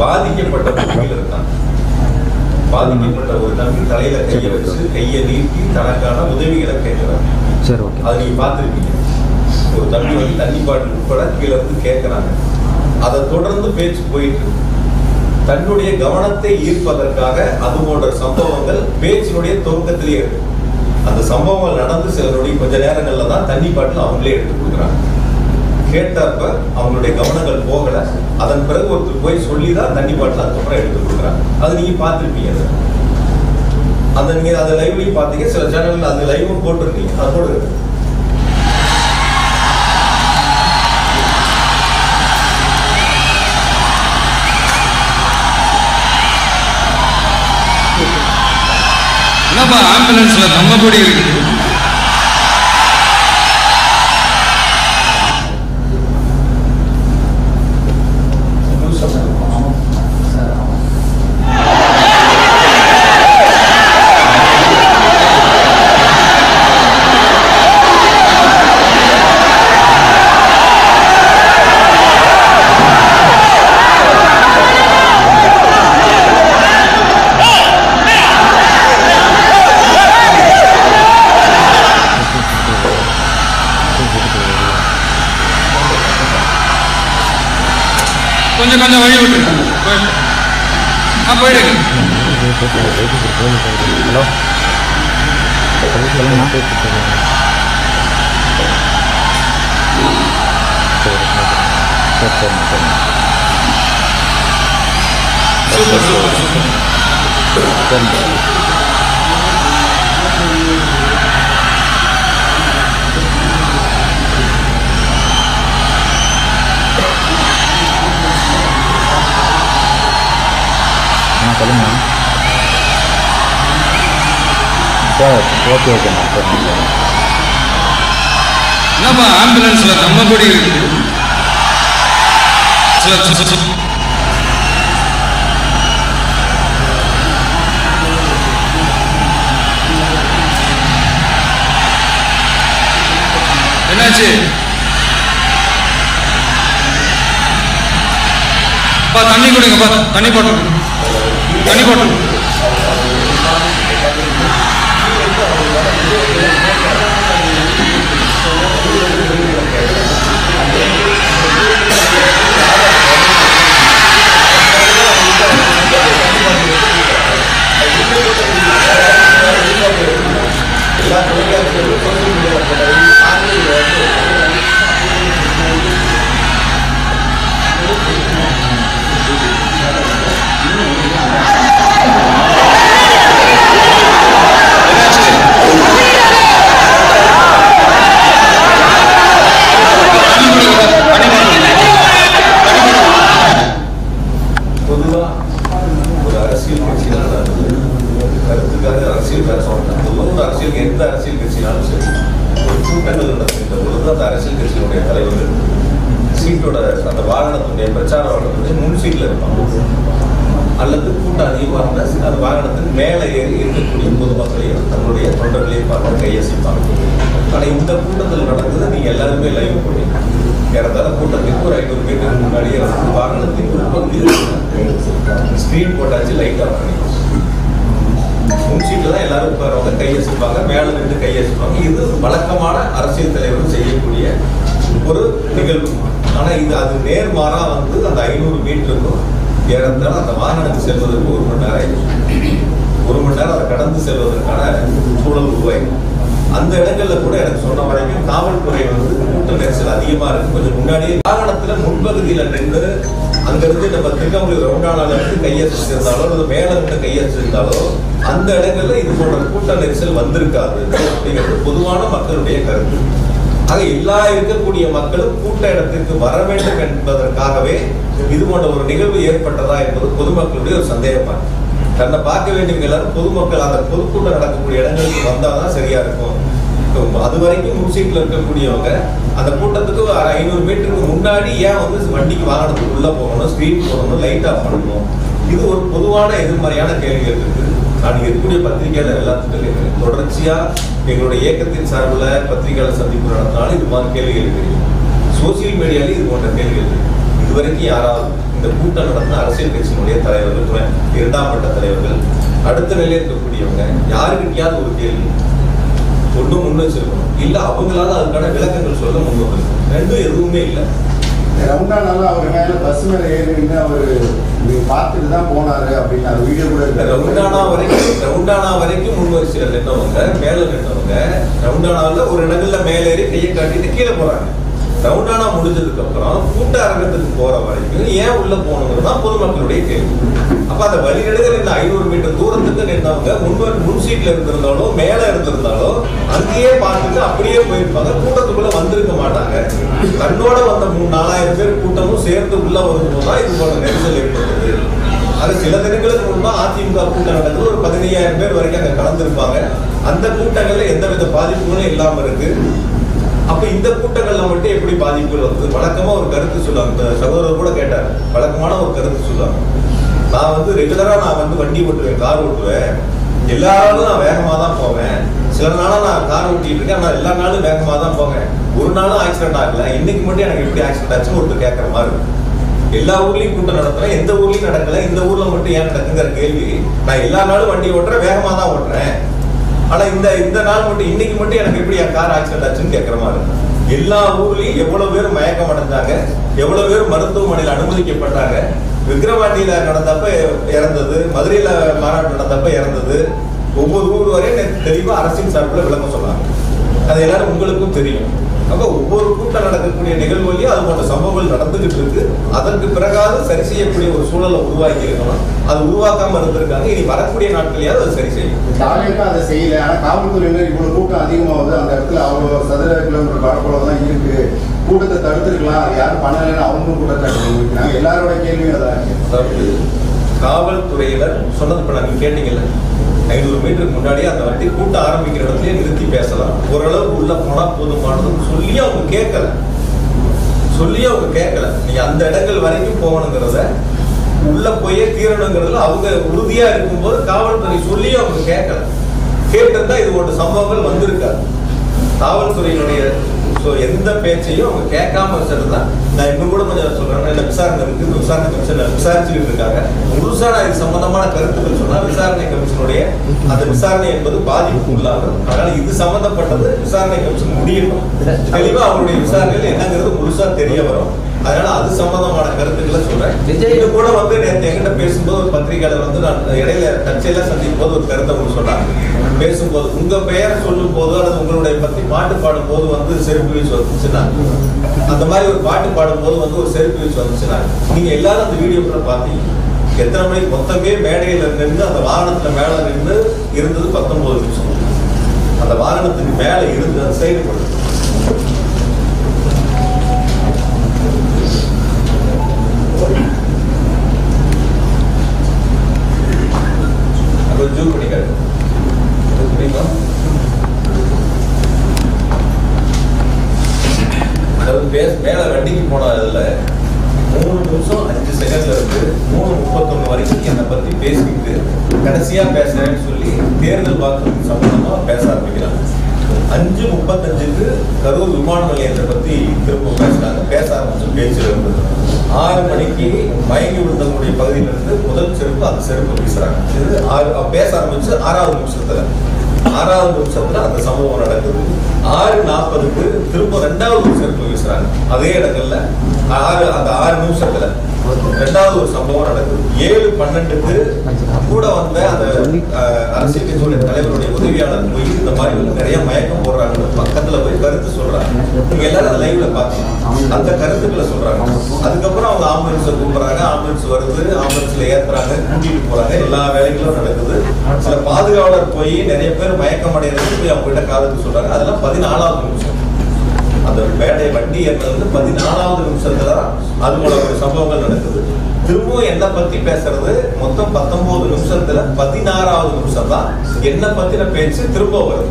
பாதிக்கப்பட்ட பகுதியில் இருக்காங்க. பாதிக்கப்பட்ட ஒரு தம்பி தலையில கையை வச்சு கையை நீட்டி தனக்கான உதவிகளை கேட்கிறாங்க. அதை நீங்க பார்த்திருப்பீங்க. ஒரு தம்பி தண்ணி பாட்டில் உட்பட கீழே கேட்கிறாங்க. அதை தொடர்ந்து பேச்சு போயிட்டு தன்னுடைய கவனத்தை ஈர்ப்பதற்காக அது போன்ற சம்பவங்கள் பேச்சினுடைய துவக்கத்திலேயே இருக்கு. அந்த சம்பவங்கள் நடந்து சிலருடைய கொஞ்ச நேரங்கள்ல தான் தண்ணி பாட்டில் அவங்களே எடுத்து கொடுக்குறாங்க. கேட்டப்ப அவங்களுடைய கவனங்கள் போகல. அதன் பிறகு ஒருத்தர் போய் சொல்லிதான் தண்ணி பாட்டில் அதுக்கப்புறம் எடுத்து கொடுக்குறாங்க. அது நீங்க பார்த்திருப்பீங்க. அந்த நீங்க அந்த லைவ்லையும் பார்த்தீங்க, சில சேனல்கள் அந்த லைவும் போட்டிருக்கீங்க. அது போட்டு என்னப்பா ஆம்புலன்ஸ்ல நம்ம பொடி இருக்குது. கொஞ்சம் கொஞ்சம் வழி விட்டுருங்க. போயிடுங்க. Hello super super super. சொல்லுங்கண்ணா. சார் ஓகே ஓகேண்ணா. சரிண்ணா. என்னப்பா ஆம்புலன்ஸ்ல நம்ம பொடி இருக்குது. என்னாச்சு? தண்ணி கொடுங்கப்பா. தண்ணி போட்டு தண்ணி போட்டு எந்த அரசியல் கட்சினாலும் சரி ஒரு கூட்டங்கள் நடத்துகின்ற பொழுது அந்த அரசியல் கட்சியினுடைய தலைவர்கள் சீட்டோட அந்த வாகனத்துடைய பிரச்சார வாகனத்துடைய முன் சீட்ல இருப்பாங்க, அல்லது கூட்டம் அதிகமாக இருந்தால் அந்த வாகனத்துக்கு மேலே ஏறி இருக்கக்கூடிய பொதுமக்களையும் தன்னுடைய தொண்டர்களையும் பார்த்து கையசிப்பாங்க. ஆனால் இந்த கூட்டத்தில் நடந்தது நீங்கள் எல்லாருமே லைவ் போட்டீங்க. ஏறத்தாழ கூட்டத்திற்கு ஒரு 500 மீட்டருக்கு முன்னாடியே வந்து வாகனத்தின் ஒரு பகுதி ஸ்க்ரீன் போட்டாச்சு, லைட்டாக பண்ணி முன் சீட்டில் தான் எல்லாரும் உட்காரவங்க கையசிப்பாங்க, மேலே நின்று கையசிப்பாங்க. இது வழக்கமான அரசியல் தலைவர்கள் செய்யக்கூடிய ஒரு நிகழ்வு. ஆனால் இது அது நேர்மாறா வந்து அந்த 500 மீட்டருக்கும் ஏறத்தாழ அந்த வாகனத்துக்கு செல்வதற்கு 1 மணி நேரம் அதை கடந்து செல்வதற்கான சூழல் உருவாயிடும். அந்த இடங்கள்ல கூட எனக்கு சொன்ன வரைக்கும் காவல்துறை வந்து கூட்ட நெரிசல் அதிகமா இருக்கு. கொஞ்சம் முன்னாடியே வாகனத்துல முன்பகுதியில நின்று அங்கிருந்து நம்ம திருக்கம்பூர் ரவுண்டானால இருந்து கையெழுத்திருந்தாலோ அல்லது மேல இருந்து கையெழுத்திருந்தாலோ அந்த இடங்கள்ல இது போன்ற கூட்ட நெரிசல் வந்திருக்காது அப்படிங்கிறது பொதுவான மக்களுடைய கருத்து. ஆக எல்லா இருக்கக்கூடிய மக்களும் கூட்ட இடத்திற்கு வர வேண்டும் என்பதற்காகவே இது போன்ற ஒரு நிகழ்வு ஏற்பட்டதா என்பது பொதுமக்களுடைய ஒரு சந்தேகமா இருக்கு. தன்னை பார்க்க வேண்டியவங்க எல்லாரும் பொதுமக்கள் அந்த பொதுக்கூட்டம் நடக்கக்கூடிய இடங்களுக்கு வந்தாதான் சரியா இருக்கும். அது வரைக்கும் முன்சீட்ல இருக்கக்கூடியவங்க அந்த கூட்டத்துக்கு 500 மீட்டருக்கு முன்னாடி ஏன் வந்து வண்டிக்கு வாகனத்துக்கு உள்ள போகணும், ஸ்கிரீன் போடணும், லைட் ஆஃப் பண்ணணும்? இது ஒரு பொதுவான எதிர்மறையான கேள்விகள் இருக்கு. நான் இருக்கக்கூடிய பத்திரிகையாளர் எல்லாத்துக்கும் கேட்கிறேன். தொடர்ச்சியா எங்களுடைய இயக்கத்தின் சார்பில் பத்திரிகையாளர் சந்திப்பு நடத்தினாலும் இது மாதிரி கேள்விகள் இருக்கு. சோசியல் மீடியாலே இது போன்ற கேள்விகள் இருக்கு. இதுவரைக்கும் யாராவது இந்த கூட்டம் நடந்த அரசியல் கட்சியினுடைய தலைவர்கள், 2ஆம் கட்ட தலைவர்கள், அடுத்த நிலையில் இருக்கக்கூடியவங்க யாருக்கிட்டையாவது ஒரு கேள்வி ஒன்று முன் வச்சிருக்கணும், இல்ல அவங்களால அதுக்கான விளக்கங்கள் சொல்ல முன் வந்துருக்கணும். ரெண்டும் எதுவுமே இல்லை. ரவுண்டானால அவர் மேல பஸ் மேல ஏறின்னு அவரு பார்த்துட்டு தான் போனாரு அப்படின்னு அந்த வீடியோ கூட இருக்கு. ரவுண்டானா வரைக்கும் முன் வரிசையில் நின்றவங்க, மேல நின்றவங்க ரவுண்டானால ஒரு இடங்கள்ல மேல ஏறி கையை காட்டிட்டு கீழே போறாங்க. ரவுண்டானா முடிஞ்சதுக்கு அப்புறம் கூட்ட அரங்கத்துக்கு போற வரைக்கும் ஏன் உள்ள போகணுங்கிறதுதான் பொதுமக்களுடைய கேள்வி. அப்ப அந்த வழிநெடுக நின்று 500 மீட்டர் தூரத்துக்கு நின்றவங்க முன் சீட்ல இருந்திருந்தாலோ மேல இருந்திருந்தாலோ அங்கேயே பார்த்துட்டு அப்படியே போயிருப்பாங்க, கூட்டத்துக்குள்ள வந்திருக்க மாட்டாங்க. தன்னோட வந்த 4000 பேர் கூட்டமும் சேர்ந்து உள்ள வரும்போதுதான் இது போல நெரிசல் ஏற்படுது. அது சில தினங்களுக்கு முன்பா அதிமுக கூட்டம் நடக்குது, ஒரு 15,000 பேர் வரைக்கும் அங்க கலந்துருப்பாங்க. அந்த கூட்டங்கள்ல எந்தவித பாதிப்புகளும் இல்லாம இருக்கு. அப்ப இந்த கூட்டங்கள்ல மட்டும் எப்படி பாதிப்புகள் வந்து வழக்கமா ஒரு கருத்து சொல்லுவாங்க. சகோதரர் கூட கேட்டார், வழக்கமான ஒரு கருத்து சொல்லுவாங்க. நான் ரெகுலரா நான் வண்டி ஓட்டுவேன், கார் ஓட்டுவேன், எல்லா நாளும் நான் வேகமா தான் போவேன். சில நாளும் நான் கார் ஓட்டிட்டு இருக்கேன், நான் எல்லா நாளும் வேகமா தான் போவேன், ஒரு நாளும் ஆக்சிடென்ட் ஆகல, இன்னைக்கு மட்டும் எனக்கு எப்படி ஆக்சிடென்ட் ஆச்சுன்னு ஒருத்தர் கேட்கற மாதிரி இருக்கும். எல்லா ஊர்லயும் கூட்டம் நடத்துறேன், எந்த ஊர்லயும் நடக்கல, இந்த ஊர்ல மட்டும் ஏன் நடக்குங்கிற கேள்வி. நான் எல்லா நாளும் வண்டி ஓட்டுறேன், வேகமா தான் ஓட்டுறேன், ஆனா இந்த நாள் மட்டும் இன்னைக்கு மட்டும் எனக்கு எப்படி என் கார் ஆக்சிடென்ட் ஆச்சுன்னு கேட்கற மாதிரி இருக்கும். எல்லா ஊர்லயும் எவ்வளவு பேர் மயக்கம் அடைஞ்சாங்க, எவ்வளவு பேர் மருத்துவமனையில் அனுமதிக்கப்பட்டாங்க, விக்கிரவாண்டியில நடந்தப்ப இறந்தது, மதுரையில மாநாடு நடந்தப்ப இறந்தது, ஒவ்வொரு ஊர் வரையும் தெளிவா அரசின் சார்பில் விளக்கம் சொன்னாங்க. அது எல்லாரும் உங்களுக்கும் தெரியும். அப்ப ஒவ்வொரு கூட்டம் நடக்கக்கூடிய நிகழ்வுலையும் அது போன்ற சம்பவங்கள் நடந்துகிட்டு இருக்கு. அதற்கு பிறகாவது சரி செய்யக்கூடிய ஒரு சூழலை உருவாக்கி இருக்கணும். அது உருவாக்காம இருந்திருக்காங்க. இனி வரக்கூடிய நாட்களையாவது அது சரி செய்யும். தாவேக்கா அதை செய்யல. ஆனா காவல்துறையினர் இவ்வளவு கூட்டம் அதிகமாகுது, அந்த இடத்துல அவ்வளவு சதுர கிலோமீட்டர் பரப்பளவு தான் இருக்கு, கூட்டத்தை தடுத்திருக்கலாம், அது யாரும் பண்ணலன்னு அவங்களும் கூட்டத்தை வைக்கிறாங்க. எல்லாரோட கேள்வியும் அதான். அதாவது காவல்துறையினர் சொன்னது இப்ப நாங்க கேட்டீங்கல்ல, 500 மீட்டருக்கு முன்னாடியே அந்த வண்டி கூட்டம் ஆரம்பிக்கிற இடத்துலயே நிறுத்தி பேசலாம், ஓரளவுக்கு உள்ள போனா போதுமானதுன்னு சொல்லியே அவங்க கேட்கல. நீங்க அந்த இடங்கள் வரைக்கும் போகணுங்கிறத, உள்ள போயே தீரணுங்கிறதுல அவங்க உறுதியா இருக்கும்போது காவல்துறை சொல்லியே அவங்க கேட்கல. கேட்டிருந்தா இது போன்ற சம்பவங்கள் வந்திருக்காது. காவல்துறையினுடைய எந்த பேச்சையும் அவங்க கேட்காம வச்சிருந்தா, நான் இன்னும் கூட கொஞ்சம் சொல்றேன், விசாரணை இருக்கு, விசாரணை கமிஷன் விசாரிச்சுட்டு இருக்காங்க. முழுசா நான் இது சம்பந்தமான கருத்துக்கள் சொன்னா விசாரணை கமிஷனுடைய அந்த விசாரணை என்பது பாதிப்பு உள்ளாகும். அதனால இது சம்பந்தப்பட்டது விசாரணை கமிஷன் முடியணும். தெளிவா அவங்களுடைய விசாரணைகள் என்னங்கிறது முழுசா தெரிய வரும். அதனால அது சம்பந்தமான கருத்துக்களை சொல்றேன். இது கூட நேற்று என்கிட்ட பேசும்போது ஒரு பத்திரிகையாளர் நான் இடையில தற்செயலா சந்திக்கும் போது ஒரு கருத்தை சொன்னாங்க. பேசும்போது உங்க பெயரை சொல்லும் போது அல்லது உங்களுடைய பத்தி பாட்டு பாடும் போது செருப்பு வீச்சு வந்துச்சுன்னா, அந்த மாதிரி ஒரு பாட்டு பாடும் போது ஒரு செருப்பு வீச்சு வந்துச்சுன்னா, நீங்க எல்லாரும் அந்த வீடியோக்குள்ள பாத்தீங்க. எத்தனை மணிக்கு மொத்தமே மேடையில நின்று அந்த வாகனத்துல மேல நின்று இருந்தது 19 நிமிஷம். அந்த வாகனத்துக்கு மேல இருந்து அந்த சைடு போடுது. ஜூம் பண்ணிக்காரு. மேல வண்டிக்கு போனதுல 3 நிமிஷம் 5 செகண்ட்ல இருந்து 3:31 வரைக்கும் என்னை பத்தி பேசிக்கிட்டு கடைசியா பேசுறேன்னு சொல்லி தேர்தல் வாக்குறுதி சம்பந்தமா பேச ஆரம்பிக்கிறாங்க. 5:35க்கு கரூர் விமான நிலையத்தை பத்தி திரும்ப பேசுறாங்க. பேச ஆரம்பிச்சு பேச்சுல இருந்தது 6 மணிக்கு மயங்கி விழுந்தவங்களுடைய பகுதியிலிருந்து முதல் செருப்பு அந்த செருப்பு வீசுறாங்க. இது பேச ஆரம்பிச்சு 6வது நிமிஷத்துல அந்த சம்பவம் நடக்குது. 6:40க்கு திரும்ப 2வது செருப்பு வீசுறாங்க. அதே இடங்கள்ல அந்த 6 நிமிஷத்துல 2வது ஒரு சம்பவம் நடக்குது. 7:12க்கு கூட வந்த அந்த அரசியல் கட்சியுடைய தலைவருடைய உதவியாளர் போய் இந்த மாதிரி நிறைய மயக்கம் போடுறாங்க, பக்கத்துல போய் கருத்து சொல்றாங்க. நீங்க எல்லாரும் அந்த லைவ்ல பாத்தீங்க. அந்த கருத்துக்களை சொல்றாங்க. அதுக்கப்புறம் அவங்க ஆம்புலன்ஸை கூப்பிடுறாங்க, ஆம்புலன்ஸ் வருது, ஆம்புலன்ஸ்ல ஏத்துறாங்க, கூட்டிட்டு போறாங்க, எல்லா வேலைகளும் நடக்குது. சில பாதுகாவலர் போய் நிறைய பேர் மயக்கம் அடைகிறது போய் அவங்க கிட்ட காதுக்கு சொல்றாங்க. அதெல்லாம் 14வது நிமிஷம். அந்த மேடை வண்டி ஏற்றது 14வது நிமிஷத்துல அது போல ஒரு சம்பவங்கள் நடக்குது. திரும்பவும் என்ன பத்தி பேசுறது மொத்தம் 19 நிமிஷத்துல 16வது நிமிஷம் தான் என்ன பத்தின பேச்சு திரும்ப வருது.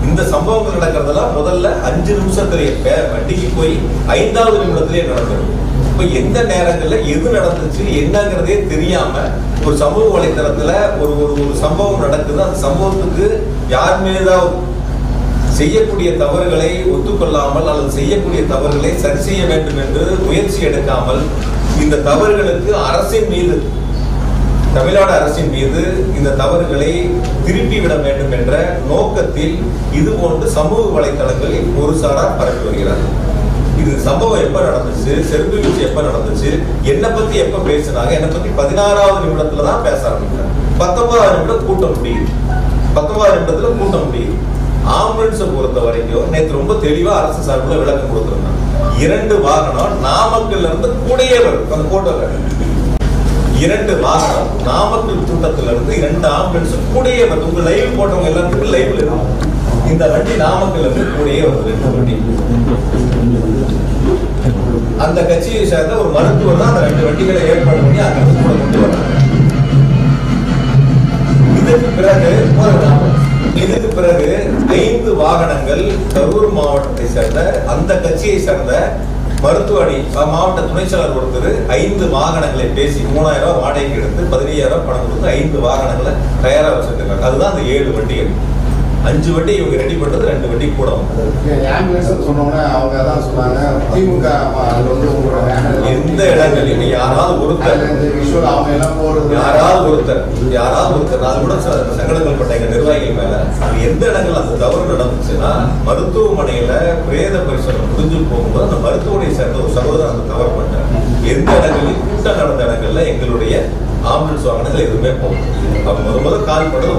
இந்த சம்பவங்கள் நடக்கிறதெல்லாம் முதல்ல 5 நிமிஷத்திலேயே வண்டிக்கு போய் 5வது நிமிடத்திலேயே நடக்குது. இப்ப எந்த நேரங்கள்ல எது நடந்துச்சு என்னங்கிறதே தெரியாம ஒரு சமூக வலைத்தளத்துல ஒரு சம்பவம் நடக்குது. அந்த சம்பவத்துக்கு யார் மீதாவது செய்யக்கூடிய தவறுகளை ஒத்துக்கொள்ளாமல் அல்லது செய்யக்கூடிய தவறுகளை சரி செய்ய வேண்டும் என்று முயற்சி எடுக்காமல் இந்த தவறுகளுக்கு அரசின் மீது, தமிழ்நாடு அரசின் மீது இந்த தவறுகளை திருப்பி விட வேண்டும் என்ற நோக்கத்தில் இது போன்று சமூக வலைத்தளங்களில் ஒரு சாரார் பரப்பி வருகிறார். இது சம்பவம் எப்ப நடந்துச்சு, செருப்பு வீச்சு எப்ப நடந்துச்சு, என்னை பத்தி எப்ப பேசினாங்க, என்னை பத்தி 16வது நிமிடத்துல தான் பேச ஆரம்பிக்கிறாங்க. 19வது நிமிடம் கூட்டம் முடியுது. 19வது நிமிடத்துல கூட்டம் முடியுது. ஆம்புலன்ஸை பொறுத்த வரைக்கும் நேற்று ரொம்ப தெளிவா அரசு சார்பில் விளக்கம் கொடுத்திருந்தாங்க. 2 வாகனம் நாமக்கல்ல இருந்து கூடயே வரும். அந்த போட்டோல 2 வாகனம் நாமக்கல் கூட்டத்துல இருந்து 2 ஆம்புலன்ஸ் கூடயே வருது. உங்க லைவ் போட்டவங்க எல்லாத்துக்கும் லைவ்ல இருக்கும். இந்த வண்டி நாமக்கல்ல இருந்து கூடயே வருது. 2 வண்டி. அந்த கட்சியை சேர்ந்த ஒரு மருத்துவர் தான் அந்த 2 வண்டிகளை ஏற்பாடு பண்ணி அங்கிருந்து கூட கொண்டு வர்றாங்க. இதுக்கு பிறகு 5 வாகனங்கள் கரூர் மாவட்டத்தை சேர்ந்த அந்த கட்சியை சேர்ந்த மருத்துவமனை மாவட்ட துணை செயலர் ஒருத்தர் 5 வாகனங்களை பேசி 3000 ரூபாய் வாடகைக்கு எடுத்து 15000 பணம் கொடுத்து 5 வாகனங்களை தயாரா வச்சிருக்காங்க. அதுதான் அந்த 7 வண்டிகள். 5 வண்டி இவங்க ரெடி பண்றது, 2 வண்டி கூட சொன்னோம்னா அவங்க அதான் சொன்னாங்க. திமுக எந்த இடங்களில் யாராவது ஒருத்தர் அது கூட சங்கடங்கள் பட்ட எங்க நிர்வாகிகள் மேல எந்த இடங்கள் அந்த தவறு நடந்துச்சுன்னா, மருத்துவமனையில பிரேத பரிசோதனை முடிஞ்சு போகும்போது அந்த மருத்துவமனையை சேர்ந்த ஒரு சகோதரர் அந்த தவறு பண்ணார். எந்த இடங்களில் கூட்டம் நடந்த இடங்கள்ல எங்களுடைய ஆம்புலன்ஸ் வாகனங்கள் எதுவுமே போகும். அவங்க முதல் கால் பண்ணது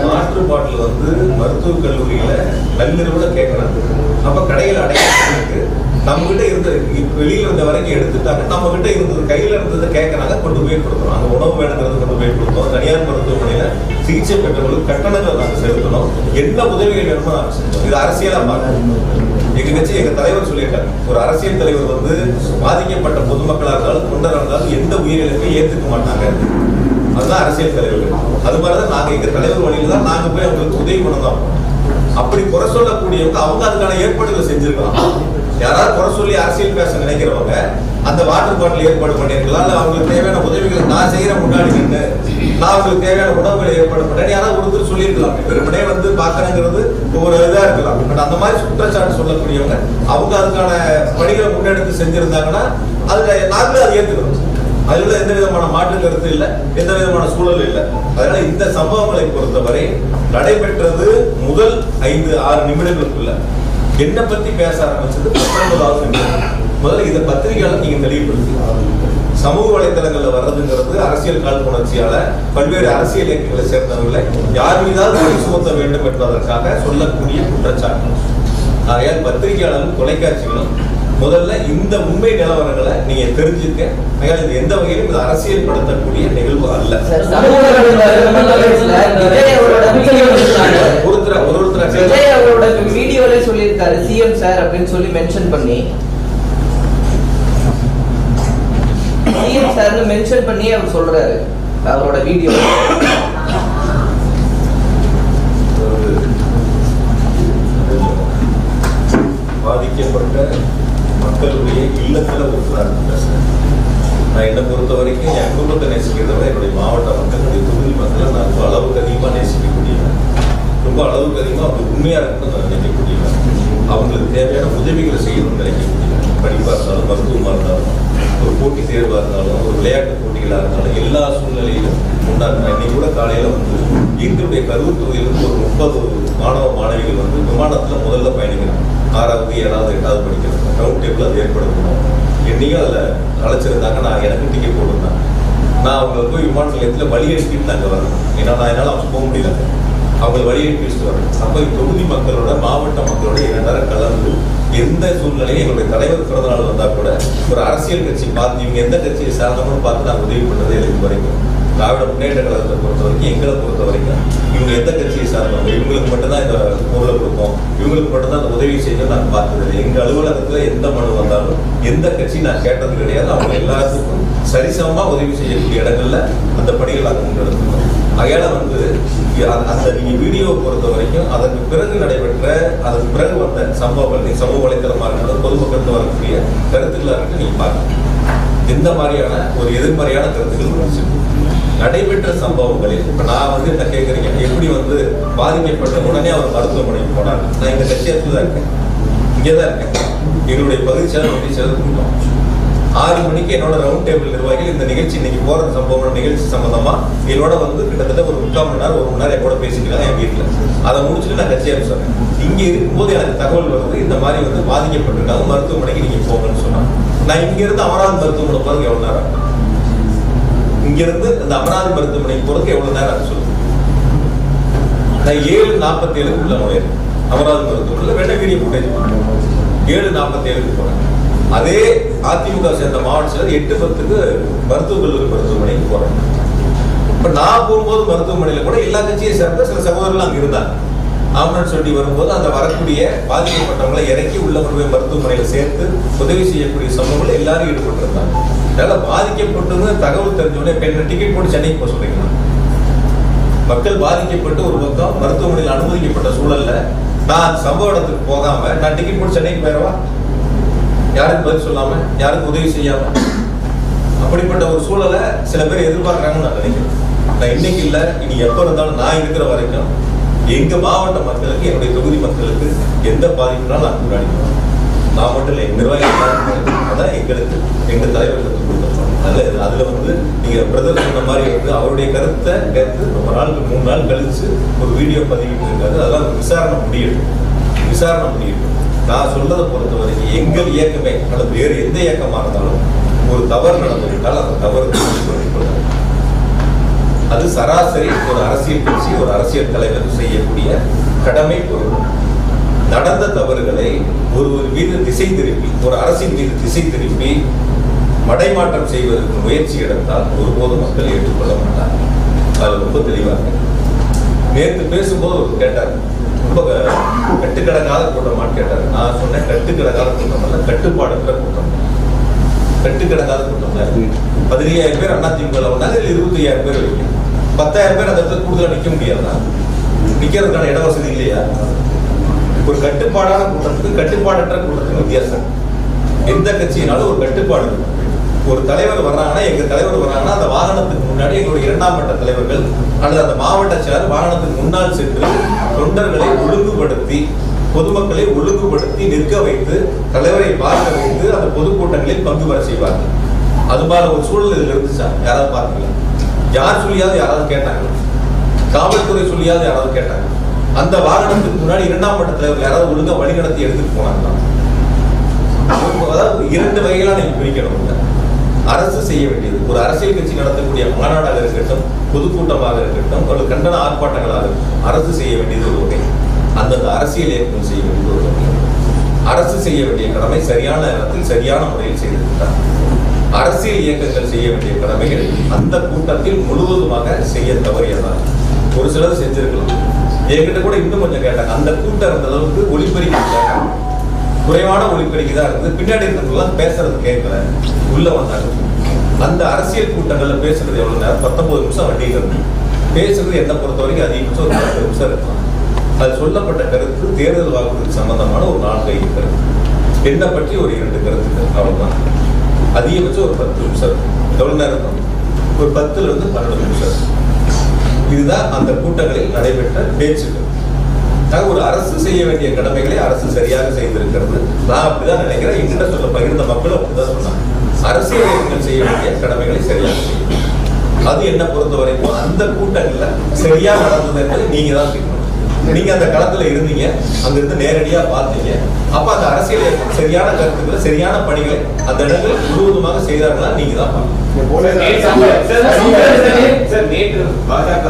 வாட்டர் பாட்டில் வந்து மருத்துவக் கல்லூரியில நள்ளிரவுல கேட்கறாங்க. அப்ப கடையில் அடையிட்டு நம்ம கிட்ட இருந்த வெளியில இருந்த வரைக்கும் எடுத்துட்டாங்க. நம்ம கிட்ட இருந்தது கையில இருந்ததை கேட்கறாங்க, கொண்டு போய் கொடுத்தோம். அந்த உணவு வேணுங்கிறது கொண்டு போய் கொடுத்தோம். தனியார் மருத்துவமனையில சிகிச்சை பெற்றவர்களுக்கு கட்டணங்கள் நாங்கள் செலுத்தணும். என்ன உதவிகள் வேணுமோ நாங்கள் செஞ்சோம். இது அரசியலா பார்க்கணும். எங்க கட்சி எங்க தலைவர் சொல்லியிருக்காங்க, ஒரு அரசியல் தலைவர் வந்து பாதிக்கப்பட்ட பொதுமக்களா இருந்தாலும் தொண்டராக இருந்தாலும் எந்த உயிரிழப்பையும் ஏற்றுக்க மாட்டாங்க. அதுதான் அரசியல் தலைவர்கள். அது மாதிரிதான் நாங்க எங்க தலைவர் வழியில தான் நாங்க போய் அவங்களுக்கு உதவி பண்ணதான். அப்படி குறை சொல்லக்கூடியவங்க அவங்க அதுக்கான ஏற்பாடுகள் செஞ்சிருக்கலாம். யாராவது குறை சொல்லி அரசியல் பேச நினைக்கிறவங்க அந்த வாட்டர் பாட்டில் ஏற்பாடு பண்ணிருக்கலாம். இல்ல அவங்களுக்கு தேவையான உதவிகள் நான் செய்யற முன்னாடி நின்று நான் அவங்களுக்கு தேவையான உணவுகளை ஏற்பாடு பண்ணேன் யாராவது ஒருத்தர் சொல்லியிருக்கலாம். வெறுமனே வந்து பாக்குறங்கிறது ஒவ்வொரு இதா இருக்கலாம். பட் அந்த மாதிரி குற்றச்சாட்டு சொல்லக்கூடியவங்க அவங்க அதுக்கான பணிகளை முன்னெடுத்து செஞ்சிருந்தாங்கன்னா அதுல நாங்களே அதை ஏற்றுக்கணும். அதுல எந்த விதமான மாற்று கருத்து இல்லை, எந்த விதமான சூழல் இல்லை. அதனால இந்த சம்பவங்களை பொறுத்தவரை நடைபெற்றது முதல் 5-6 நிமிடங்களுக்குள்ள என்ன பத்தி பேச ஆரம்பிச்சது 19வது நிமிடம். முதல்ல இதை பத்திரிகையாளர் நீங்க தெளிவுபடுத்தி சமூக வலைதளங்கள்ல வர்றதுங்கிறது அரசியல் காழ்ப்புணர்ச்சியால பல்வேறு அரசியல் இயக்கங்களை சேர்ந்தவர்களை யார் மீதாவது வழி சுமத்த வேண்டும் என்பதற்காக சொல்லக்கூடிய குற்றச்சாட்டு. ஆகையால் பத்திரிகையாளரும் தொலைக்காட்சிகளும் முதல்ல இந்த உண்மை நிலவரங்களை நீங்க தெரிஞ்சுக்க. இது எந்த வகையிலும் இது அரசியல் படுத்தக்கூடிய நிகழ்வு அல்ல. வீடியோல சொல்லியிருக்காரு சிஎம் சார் அப்படின்னு சொல்லி மென்ஷன் பண்ணி சிஎம் சார்னு மென்ஷன் பண்ணி அவர் சொல்றாரு அவரோட வீடியோ. பாதிக்கப்பட்ட மக்களுடைய இல்லத்துல ஒருத்தராக பேசுறேன். நான் என்னை பொறுத்த வரைக்கும் என் குடும்பத்தை நேசிக்கிறத விட என்னுடைய மாவட்ட மக்களுடைய தொகுதி மக்களை நான் ரொம்ப அளவுக்கு அதிகமாக நேசிக்கக்கூடியவன். ரொம்ப அளவுக்கு அதிகமாக அவங்க உண்மையா இருக்கணும்னு நான் நினைக்கக்கூடியவன். அவங்களுக்கு தேவையான உதவிகளை செய்யணும்னு நினைக்கக்கூடியவன். படிப்பா இருந்தாலும், மருத்துவமா இருந்தாலும், ஒரு போட்டி தேர்வா இருந்தாலும், ஒரு விளையாட்டு போட்டிகளா இருந்தாலும் எல்லா சூழ்நிலையிலும் உண்டாக்குறேன். இன்னைக்கு கூட காலையில வந்து எங்களுடைய கரூர் தொகுதியிலிருந்து ஒரு 30 மாணவ மாணவிகள் வந்து விமானத்துல முதல்ல பயணிக்கிறாங்க. 6வது 7வது 8வது படிக்கிறாங்க. ரவுண்ட் டேபிள் அது ஏற்படுத்தணும். என்னையும் அதுல அழைச்சிருந்தாங்க. நான் எனக்கு டிக்கெட் போட்டிருந்தேன். நான் அவங்களை போய் விமான நிலையத்தில் வழி அனுப்பிட்டு நாங்கள் வரேன். ஏன்னா நான் என்னால் அவங்க போக முடியல. அவங்களை வழி அனுப்பி வச்சுட்டு வரேன். அப்போ தொகுதி மக்களோட மாவட்ட மக்களோட 2 நேரம் கலந்து எந்த சூழ்நிலையும் எங்களுடைய தலைவர் பிறந்தநாள் வந்தா கூட ஒரு அரசியல் கட்சி பார்த்து இவங்க எந்த கட்சியை சார்ந்தவங்க பார்த்து நான் உதவி பண்ணதே இது வரைக்கும். திராவிட முன்னேற்ற கழகத்தை பொறுத்த வரைக்கும், எங்களை பொறுத்த வரைக்கும் இவங்க எந்த கட்சியை சார்ந்தவங்க இவங்களுக்கு மட்டும்தான் இந்த பொருளை கொடுப்போம், இவங்களுக்கு மட்டும்தான் அந்த உதவி செய்யணும் நான் பார்த்தது. எங்க அலுவலகத்துல எந்த மனு வந்தாலும் எந்த கட்சி நான் கேட்டது கிடையாது. அவங்க எல்லாத்துக்கும் சரிசமமா உதவி செய்யக்கூடிய இடங்கள்ல அந்த பணிகள் நாங்கள் முன்னெடுக்கணும். அகையால வந்து அந்த நீங்க வீடியோவை பொறுத்த வரைக்கும் அதற்கு பிறகு நடைபெற்ற அதற்கு பிறகு வந்த சம்பவங்கள் நீங்க சமூக வலைத்தளமா இருக்கட்டும், பொதுமக்களுக்கு வரக்கூடிய கருத்துக்களா இருக்கு. நீங்க பார்க்கணும் எந்த மாதிரியான ஒரு எதிர்மறையான கருத்துக்கள் நடைபெற்ற சம்பவங்களில். இப்ப நான் வந்து என்ன கேட்கறீங்க, எப்படி வந்து பாதிக்கப்பட்ட உடனே அவர் மருத்துவமனைக்கு போனாங்க. நான் இந்த கட்சியத்துல தான் இருக்கேன், இங்கேதான் இருக்கேன். எங்களுடைய பகுதி செயலர் கூட்டம் 6 மணிக்கு என்னோட ரவுண்ட் டேபிள் நிர்வாகிகள் இந்த நிகழ்ச்சி இன்னைக்கு போற சம்பவம் நிகழ்ச்சி சம்பந்தமா என்னோட வந்து கிட்டத்தட்ட ஒரு 3/4 மணி நேரம் 1 மணி நேரம் கூட பேசிக்கிறாங்க என் வீட்டுல. அதை முடிச்சுட்டு நான் கட்சியாக சொன்னேன். இங்க இருக்கும்போது எனக்கு தகவல் வருது இந்த மாதிரி வந்து பாதிக்கப்பட்டிருக்காங்க, மருத்துவமனைக்கு நீங்க போங்கன்னு சொன்னாங்க. நான் இங்க இருந்து அமராவதி மருத்துவமனை போறதுக்கு எவ்வளவு நேரம், இங்க இருந்து அந்த அமராவதி மருத்துவமனைக்கு போறதுக்கு எவ்வளவு நேரம் சொல்லுங்க. நான் 7:47 உள்ள நுழையிறேன் அமராவதி மருத்துவமனையில். வேணா வீடியோ ஃபுட்டேஜ் 7:47 போறேன். அதே அதிமுக சேர்ந்த மாவட்ட செயலர் 8:10 மருத்துவக் கல்லூரி மருத்துவமனைக்கு போறேன். இப்ப நான் போகும்போது மருத்துவமனையில கூட எல்லா கட்சியை சேர்ந்த சில சகோதரர்கள் அங்க இருந்தாங்க. ஆம்புலன்ஸ் வண்டி வரும்போது அந்த வரக்கூடிய பாதிக்கப்பட்டவங்களை இறக்கி உள்ள கொண்டு போய் மருத்துவமனையில் சேர்த்து உதவி செய்யக்கூடிய சமூகங்கள் எல்லாரும் ஈடுபட்டிருந்தாங்க. அதனால பாதிக்கப்பட்டது தகவல் தெரிஞ்சோடனே பெண்ணை டிக்கெட் போட்டு சென்னைக்கு போக சொல்றீங்களா? மக்கள் பாதிக்கப்பட்டு ஒரு பக்கம் மருத்துவமனையில் அனுமதிக்கப்பட்ட சூழல்ல நான் சம்பவ இடத்துக்கு போகாம நான் டிக்கெட் போட்டு சென்னைக்கு போயிடவா? யாருக்கு பதில் சொல்லாம, யாருக்கு உதவி செய்யாம, அப்படிப்பட்ட ஒரு சூழலை சில பேர் எதிர்பார்க்கறாங்கன்னு நான் நினைக்கிறேன். நான் இன்னைக்கு இல்ல, இனி எப்ப இருந்தாலும் நான் இருக்கிற வரைக்கும் எங்க மாவட்ட மக்களுக்கு, என்னுடைய தொகுதி மக்களுக்கு எந்த பாதிப்புனாலும் நான் போராடிக்கிறோம். நான் மட்டும் இல்லை, நிர்வாகிகள் அதான் எங்களுக்கு எங்க தலைவர்களுக்கு கொடுத்துருக்கோம். அதுல நீங்க பிரதர் சொன்ன மாதிரி அவருடைய கருத்தை கேட்டு ரொம்ப நாளுக்கு 3 நாள் கழிச்சு ஒரு வீடியோ பதிவிட்டு இருக்காரு. அதெல்லாம் விசாரணை முடியட்டும். நான் சொல்றதை பொறுத்த வரைக்கும் எங்கள் இயக்கமே அல்லது வேறு எந்த இயக்கமாக இருந்தாலும் ஒரு தவறு நடந்துவிட்டால் அந்த தவறு அது சராசரி ஒரு அரசியல் கட்சி, ஒரு அரசியல் தலைவர் செய்யக்கூடிய கடமை பொருள். நடந்த தவறுகளை ஒருவர் மீது திசை திருப்பி, ஒரு அரசின் மீது திசை திருப்பி மடைமாற்றம் செய்வதற்கு முயற்சி எடுத்தால் ஒருபோதும் மக்கள் ஏற்றுக்கொள்ள மாட்டார். அது ரொம்ப தெளிவாக நேற்று பேசும்போது ஒரு கேட்டார், ரொம்ப கட்டுக்கடங்காத கூட்டமான்னு கேட்டார். நான் சொன்னேன், கட்டுக்கடங்காத கூட்டம் அல்ல, கட்டுப்பாடுன்ற கூட்டம். கட்டுக்கடங்காத கூட்டம் 15,000 பேர் அதிமுக வந்தாங்க, 25,000 பேர் வைக்க 10,000 பேர் அந்த இடத்துல கூடுதலா நிக்க முடியாதா? நிக்கிறதுக்கான இட வசதி இல்லையா? ஒரு கட்டுப்பாடான கூட்டத்துக்கு கட்டுப்பாடற்ற கூட்டத்துக்கு வித்தியாசம். எந்த கட்சியினாலும் ஒரு கட்டுப்பாடு. ஒரு தலைவர் வர்றாங்கன்னா, எங்க தலைவர் வர்றாங்கன்னா அந்த வாகனத்துக்கு முன்னாடி எங்களுடைய 2ஆம் மட்ட தலைவர்கள் அல்லது அந்த மாவட்ட செயலர் வாகனத்துக்கு முன்னால் சென்று தொண்டர்களை ஒழுங்குபடுத்தி, பொதுமக்களை ஒழுங்குபடுத்தி நிற்க வைத்து, தலைவரை பார்க்க வைத்து அந்த பொதுக்கூட்டங்களில் பங்கு பெற செய்வார்கள். அது மாதிரி ஒரு சூழல் இதுல இருந்துச்சா? யாராவது பார்த்தீங்களா? யார் சொல்லியாவது யாராவது கேட்டாங்க? காவல்துறை சொல்லியாவது யாராவது கேட்டாங்க? அந்த வாகனத்துக்கு முன்னாடி 2ஆம் மட்ட தலைவர் யாராவது ஒழுங்கா வழிநடத்தி எடுத்துட்டு போனாங்களா? அதாவது 2 வகைகளா நீங்க பிரிக்கணும். அரசு செய்ய வேண்டியது, ஒரு அரசியல் கட்சி நடத்தக்கூடிய மாநாடாக இருக்கட்டும், பொதுக்கூட்டமாக இருக்கட்டும், ஒரு கண்டன ஆர்ப்பாட்டங்களாக இருக்கட்டும், அரசு செய்ய வேண்டியது ஒரு வகை. அந்தந்த அரசியல் இயக்கம் செய்ய வேண்டியது ஒரு வகை. அரசு செய்ய வேண்டிய கடமை சரியான நேரத்தில் சரியான முறையில் செய்திருக்கிறார். அரசியல் இயக்கங்கள் செய்ய வேண்டிய கடமைகள் அந்த கூட்டத்தில் முழுவதுமாக செய்ய தவறியதான். ஒரு சிலர் செஞ்சிருக்கலாம். என்கிட்ட கூட இன்னும் கொஞ்சம் கேட்டாங்க, அந்த கூட்டம் இருந்த அளவுக்கு ஒளிபெருக்கி குறைவான ஒளிபெருக்கி தான் இருக்குது, பின்னாடி இருக்கிறதுலாம் பேசுறது கேட்கல, உள்ள வந்தாங்க. அந்த அரசியல் கூட்டங்கள்ல பேசுறது எவ்வளவு நேரம்? 19 நிமிஷம் வண்டியில் இருக்கு. பேசுறது என்ன பொறுத்த வரைக்கும் அதிகபட்சம் ஒரு 10 நிமிஷம் இருக்கலாம். அது சொல்லப்பட்ட கருத்து தேர்தல் வாக்குறுதி சம்பந்தமான ஒரு 4-5 கருத்து, என்ன பற்றி ஒரு 2 கருத்துக்கள், அவ்வளவுதான். அதிகபட்சம் ஒரு 10 நிமிஷம் இருக்கும். எவ்வளவு நேரம் இருக்கும்? ஒரு 10ல இருந்து 12 நிமிஷம். இதுதான் அந்த கூட்டங்களில் நடைபெற்ற பேச்சுக்கள். ஒரு அரசு செய்ய வேண்டிய கடமைகளை அரசு சரியாக செய்திருக்கிறது. நான் அப்படிதான் நினைக்கிறேன். என்கிட்ட சொல்ல பகிர்ந்த மக்கள் அப்படிதான் சொன்னாங்க. அரசியல் இயக்கங்கள் செய்ய வேண்டிய கடமைகளை சரியாக செய்யும். அது என்ன பொறுத்த வரைக்கும் அந்த கூட்டங்கள்ல சரியா நடந்தது என்பதை நீங்க தான் கேட்கணும். நீங்க அந்த களத்துல இருந்தீங்க, அங்கிருந்து நேரடியா பார்த்தீங்க. அப்ப அந்த அரசியல் இயக்கம் சரியான கருத்துக்களை, சரியான பணிகளை அந்த இடங்கள் முழுவதுமாக செய்தார்களா நீங்க தான் பார்க்கணும். நேற்று பாஜக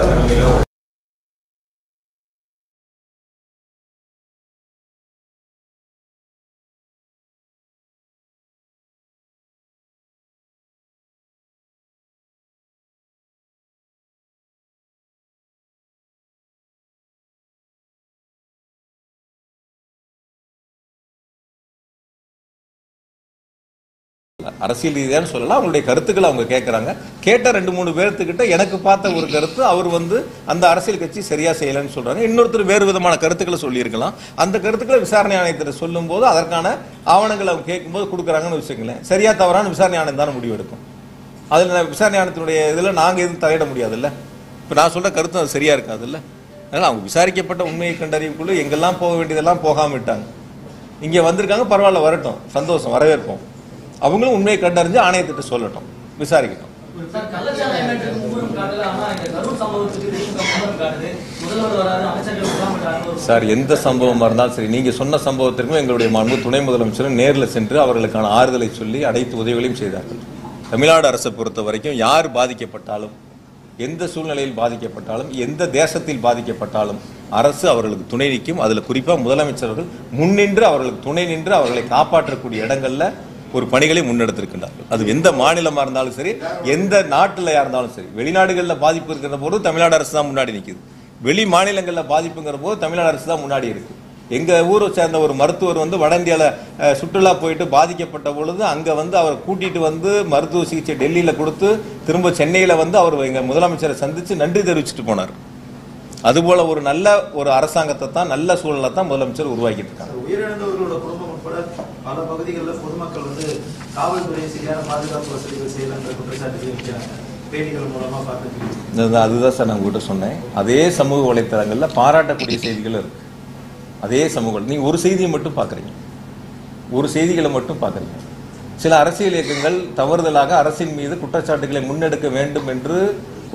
அரசியல் ரீதியான சொல்லலாம், அவங்களுடைய கருத்துக்களை அவங்க கேட்கறாங்க. கேட்ட 2-3 பேர்த்துக்கிட்ட எனக்கு பார்த்த ஒரு கருத்து, அவர் அந்த அரசியல் கட்சி சரியா செய்யலன்னு சொல்றாங்க. இன்னொருத்தர் வேறு விதமான கருத்துக்களை சொல்லியிருக்கலாம். அந்த கருத்துக்களை விசாரணை ஆணையத்தில் சொல்லும் போது அதற்கான ஆவணங்களை அவங்க கேட்கும்போது கொடுக்குறாங்கன்னு வச்சுக்கங்களேன். சரியா தவறான விசாரணை ஆணையம் தானே முடிவெடுக்கும். அதில் விசாரணை ஆணையத்தினுடைய இதில் நாங்கள் எதுவும் தலையிட முடியாதுல்ல. இப்போ நான் சொல்ற கருத்து அது சரியா இருக்காதுல்ல. அதனால அவங்க விசாரிக்கப்பட்ட உண்மையை கண்டறிவுக்குள்ள எங்கெல்லாம் போக வேண்டியதெல்லாம் போகாம விட்டாங்க. இங்கே வந்திருக்காங்க, பரவாயில்ல, வரட்டும், சந்தோஷம், வரவேற்போம். அவங்களும் உண்மையை கண்டறிஞ்சு ஆணையத்திட்ட சொல்லட்டும், விசாரிக்கட்டும். சார், எந்த சம்பவமா இருந்தாலும் சரி, நீங்க சொன்ன சம்பவத்திற்கும் எங்களுடைய மாண்பு துணை முதலமைச்சரும் நேரில் சென்று அவர்களுக்கான ஆறுதலை சொல்லி அனைத்து உதவிகளையும் செய்தார்கள். தமிழ்நாடு அரசை பொறுத்த வரைக்கும் யார் பாதிக்கப்பட்டாலும், எந்த சூழ்நிலையில் பாதிக்கப்பட்டாலும், எந்த தேசத்தில் பாதிக்கப்பட்டாலும் அரசு அவர்களுக்கு துணை நிற்கும். அதுல குறிப்பா முதலமைச்சர்கள் முன்னின்று அவர்களுக்கு துணை நின்று அவர்களை காப்பாற்றக்கூடிய இடங்கள்ல ஒரு பணிகளை முன்னெடுத்திருக்கின்றார்கள். அது எந்த மாநிலமா இருந்தாலும் சரி, எந்த நாட்டில் இருந்தாலும் சரி. வெளிநாடுகளில் பாதிப்பு இருக்கிற போது தமிழ்நாடு அரசு தான் முன்னாடி நிற்குது. வெளி மாநிலங்களில் பாதிப்புங்கிற போது தமிழ்நாடு அரசு தான் முன்னாடி இருக்கு. எங்கள் ஊரை சேர்ந்த ஒரு மருத்துவர் வந்து வட இந்தியாவில் சுற்றுலா போயிட்டு பாதிக்கப்பட்ட பொழுது அங்கே வந்து அவர் கூட்டிகிட்டு வந்து மருத்துவ சிகிச்சை டெல்லியில் கொடுத்து திரும்ப சென்னையில் வந்து அவர் எங்கள் முதலமைச்சரை சந்தித்து நன்றி தெரிவிச்சுட்டு போனார். அதுபோல ஒரு நல்ல ஒரு அரசாங்கத்தை தான், நல்ல சூழலை தான் முதலமைச்சர் உருவாக்கிட்டு இருக்காங்க. உயிரிழந்தவர்களோட குடும்பம் உட்பட பல பகுதிகளில் பொதுமக்கள் வந்து காவல்துறை சரியான பாதுகாப்பு வசதிகள் செய்யலன்ற குற்றச்சாட்டுகள் வைக்கிறாங்க. பேட்டிகள் மூலமா பார்த்துட்டு அதுதான் சார் நான் உங்ககிட்ட சொன்னேன். அதே சமூக வலைத்தளங்களில் பாராட்டக்கூடிய செய்திகள் இருக்கு. அதே சமூகம் நீங்க ஒரு செய்தியை மட்டும் பார்க்குறீங்க, ஒரு செய்திகளை மட்டும் பார்க்குறீங்க. சில அரசியல் இயக்கங்கள் தவறுதலாக அரசின் மீது குற்றச்சாட்டுகளை முன்னெடுக்க வேண்டும் என்று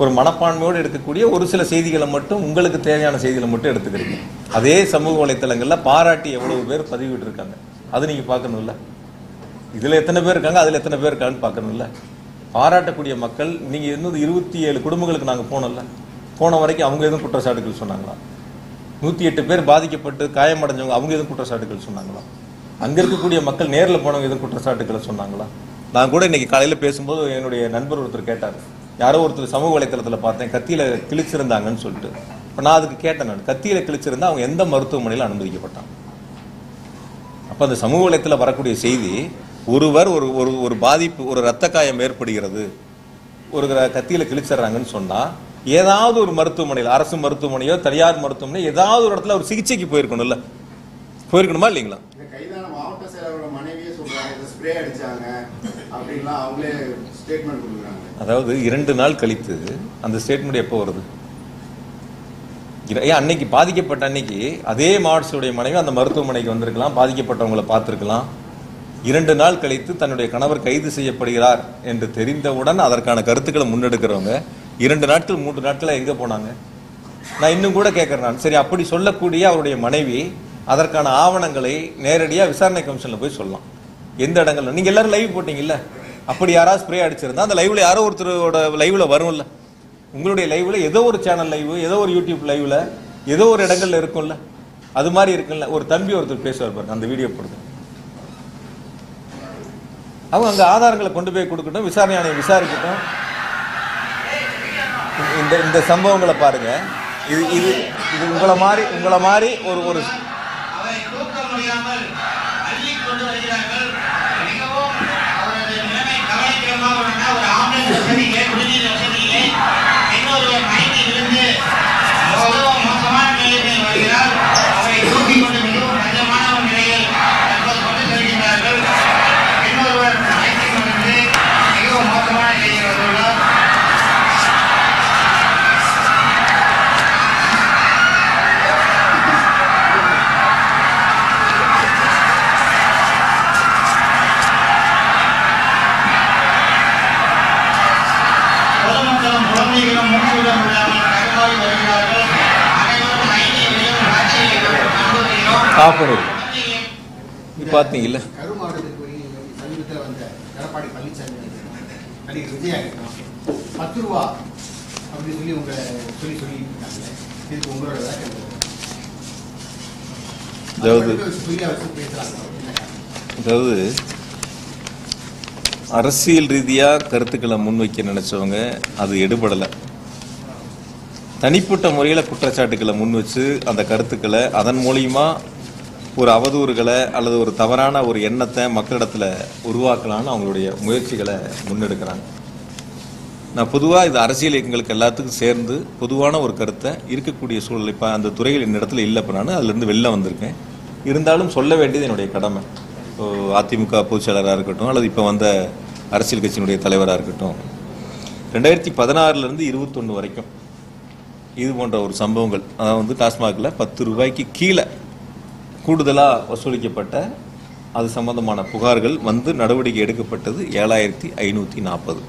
ஒரு மனப்பான்மையோடு எடுக்கக்கூடிய ஒரு சில செய்திகளை மட்டும், உங்களுக்கு தேவையான செய்திகளை மட்டும் எடுத்துக்கிறீங்க. அதே சமூக வலைத்தளங்களில் பாராட்டி எவ்வளவு பேர் பதிவிட்டு இருக்காங்க, அது நீங்க பார்க்கணும்ல. இதுல எத்தனை பேர் இருக்காங்க, அதுல எத்தனை பேர் இருக்காங்கன்னு பார்க்கணும்ல. பாராட்டக்கூடிய மக்கள், நீங்க இன்னும் 27 குடும்பங்களுக்கு நாங்கள் போனோம்ல, போன வரைக்கும் அவங்க எதுவும் குற்றச்சாட்டுகள் சொன்னாங்களா? 108 பேர் பாதிக்கப்பட்டு காயமடைஞ்சவங்க அவங்க எதுவும் குற்றச்சாட்டுகள் சொன்னாங்களா? அங்க இருக்கக்கூடிய மக்கள் நேரில் போனவங்க எதுவும் குற்றச்சாட்டுகளை சொன்னாங்களா? நான் கூட இன்னைக்கு காலையில் பேசும்போது என்னுடைய நண்பர் ஒருத்தர் கேட்டார், யாரோ ஒருத்தர் சமூக வலைத்தளத்தில் பார்த்தேன் கத்தியில கிழிச்சிருந்தாங்கன்னு சொல்லிட்டு. இப்போ நான் அதுக்கு கேட்டேன், நான் கத்தியில கிழிச்சிருந்தா அவங்க எந்த மருத்துவமனையில் அனுமதிக்கப்பட்டாங்க? அப்போ அந்த சமூக வலைத்தளத்தில் வரக்கூடிய செய்தி, ஒருவர் ஒரு பாதிப்பு, ஒரு இரத்த காயம் ஏற்படுகிறது, ஒரு கத்தியில கிழிச்சிடறாங்கன்னு சொன்னா ஏதாவது ஒரு மருத்துவமனையில், அரசு மருத்துவமனையோ தனியார் மருத்துவமனையோ ஏதாவது ஒரு இடத்துல ஒரு சிகிச்சைக்கு போயிருக்கணும்ல, போயிருக்கணுமா இல்லைங்களா? கைதான மாவட்ட செயலரோட மனைவியே சொல்றாங்க ஸ்ப்ரே அடிச்சாங்க அப்படின்லாம் அவங்களே ஸ்டேட்மெண்ட் கொடுக்குறாங்க. அதாவது 2 நாள் கழித்து அந்த ஸ்டேட்மெண்ட் எப்போ வருது? அன்னைக்கு பாதிக்கப்பட்ட அன்னைக்கு அதே மாவட்டத்துடைய மனைவி அந்த மருத்துவமனைக்கு வந்திருக்கலாம், பாதிக்கப்பட்டவங்களை பார்த்திருக்கலாம். 2 நாள் கழித்து தன்னுடைய கணவர் கைது செய்யப்படுகிறார் என்று தெரிந்தவுடன் அதற்கான கருத்துக்களை முன்னெடுக்கிறவங்க 2 நாட்கள் 3 நாட்கள் எங்க போனாங்க? நான் இன்னும் கூட கேட்கிறேன் நான், சரி அப்படி சொல்லக்கூடிய அவருடைய மனைவி அதற்கான ஆவணங்களை நேரடியாக விசாரணை கமிஷன்ல போய் சொல்லலாம். எந்த இடங்கள்ல நீங்க எல்லாரும் லைவ் போட்டீங்கல்ல, அப்படி யாராவது ஸ்ப்ரே அடிச்சிருந்தா அந்த லைவ்ல யாரோ ஒருத்தரோட லைவ்ல வரும்ல, உங்களுடைய லைவ்ல ஏதோ ஒரு சேனல் லைவ், ஏதோ ஒரு யூடியூப் லைவ்ல ஏதோ ஒரு இடங்கள்ல இருக்கும்ல, அது மாதிரி இருக்குல்ல. ஒரு தம்பி ஒருத்தர் பேசுவார் பாருங்க, அந்த வீடியோ போடுங்க. அவங்க அங்க ஆதாரங்களை கொண்டு போய் கொடுக்கட்டும், விசாரணை ஆணையம் விசாரிக்கட்டும். இந்த சம்பவங்களை பாருங்க. இது இது இது உங்களை மாதிரி ஒரு பாத்தீங்கல்ல. கரூர் மாவட்டத்துக்கு சமீபத்தில் வந்த எடப்பாடி பழனிசாமி நடிகர் விஜயா 10 ரூபா அப்படின்னு சொல்லி சொல்லிட்டு இருக்காங்க. இதுக்கு உங்களோட அதாவது அரசியல் ரீதியா கருத்துக்களை முன்வைக்க நினைச்சவங்க அது எடுபடலை. தனிப்பட்ட முறையில் குற்றச்சாட்டுக்களை முன் வச்சு அந்த கருத்துக்களை அதன் மூலியமா ஒரு அவதூறுகளை அல்லது ஒரு தவறான ஒரு எண்ணத்தை மக்களிடத்தில் உருவாக்கலான்னு அவங்களுடைய முயற்சிகளை முன்னெடுக்கிறாங்க. நான் பொதுவாக இது அரசியல் இயக்கங்களுக்கு எல்லாத்துக்கும் சேர்ந்து பொதுவான ஒரு கருத்தை இருக்கக்கூடிய சூழல், இப்போ அந்த துறையில் இந்த இடத்துல இல்லை, இப்போ நான் அதுலேருந்து வெளில வந்திருக்கேன். இருந்தாலும் சொல்ல வேண்டியது என்னுடைய கடமை. இப்போ அதிமுக பொதுச் செயலராக இருக்கட்டும் அல்லது இப்போ வந்த அரசியல் கட்சியினுடைய தலைவராக இருக்கட்டும், 2016 21 வரைக்கும் இது போன்ற ஒரு சம்பவங்கள், அதாவது டாஸ்மாகில் 10 ரூபாய்க்கு கீழே கூடுதலாக வசூலிக்கப்பட்ட அது சம்பந்தமான புகார்கள் வந்து நடவடிக்கை எடுக்கப்பட்டது 7540.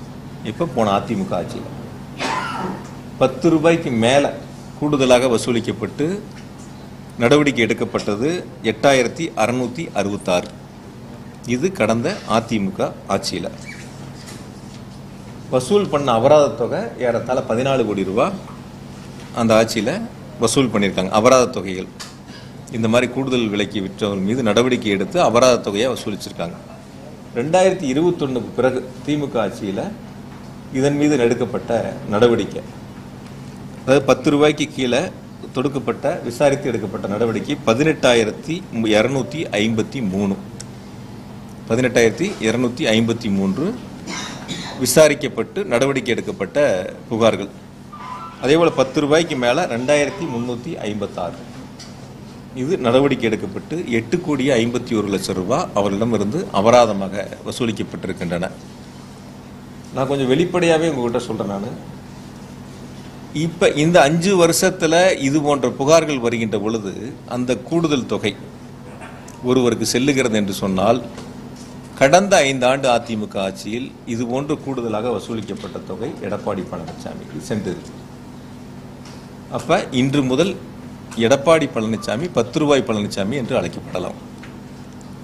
இப்போ போன அதிமுக ஆட்சியில் 10 ரூபாய்க்கு மேலே கூடுதலாக வசூலிக்கப்பட்டு நடவடிக்கை எடுக்கப்பட்டது 8666. இது கடந்த அதிமுக ஆட்சியில் வசூல் பண்ண அபராத தொகை ஏறத்தாழ 14 கோடி ரூபாய் அந்த ஆட்சியில் வசூல் பண்ணியிருக்காங்க. அபராத தொகைகள் இந்த மாதிரி கூடுதல் விலைக்கு விற்றவர்கள் மீது நடவடிக்கை எடுத்து அபராத தொகையை வசூலிச்சிருக்காங்க. 2021 பிறகு திமுக ஆட்சியில் இதன் மீது எடுக்கப்பட்ட நடவடிக்கை, அதாவது 10 ரூபாய்க்கு கீழே தொடுக்கப்பட்ட விசாரித்து எடுக்கப்பட்ட நடவடிக்கை 18,253. 18,253 விசாரிக்கப்பட்டு நடவடிக்கை எடுக்கப்பட்ட புகார்கள். அதேபோல் 10 ரூபாய்க்கு மேலே 2,356 இது நடவடிக்கை எடுக்கப்பட்டு 8,51,00,000 ரூபாய் அவர்களிடமிருந்து அபராதமாக வசூலிக்கப்பட்டிருக்கின்றன. நான் கொஞ்சம் வெளிப்படையாகவே உங்கள்கிட்ட சொல்கிறேன். நான் இப்போ இந்த 5 வருஷத்தில் இது போன்ற புகார்கள் வருகின்ற பொழுது அந்த கூடுதல் தொகை ஒருவருக்கு செல்லுகிறது என்று சொன்னால், கடந்த 5 ஆண்டு அதிமுக ஆட்சியில் இது போன்று கூடுதலாக வசூலிக்கப்பட்ட தொகை எடப்பாடி பழனிசாமிக்கு சென்றது. அப்போ இன்று முதல் எடப்பாடி பழனிசாமி 10 ரூபாய் பழனிசாமி என்று அழைக்கப்படலாம்.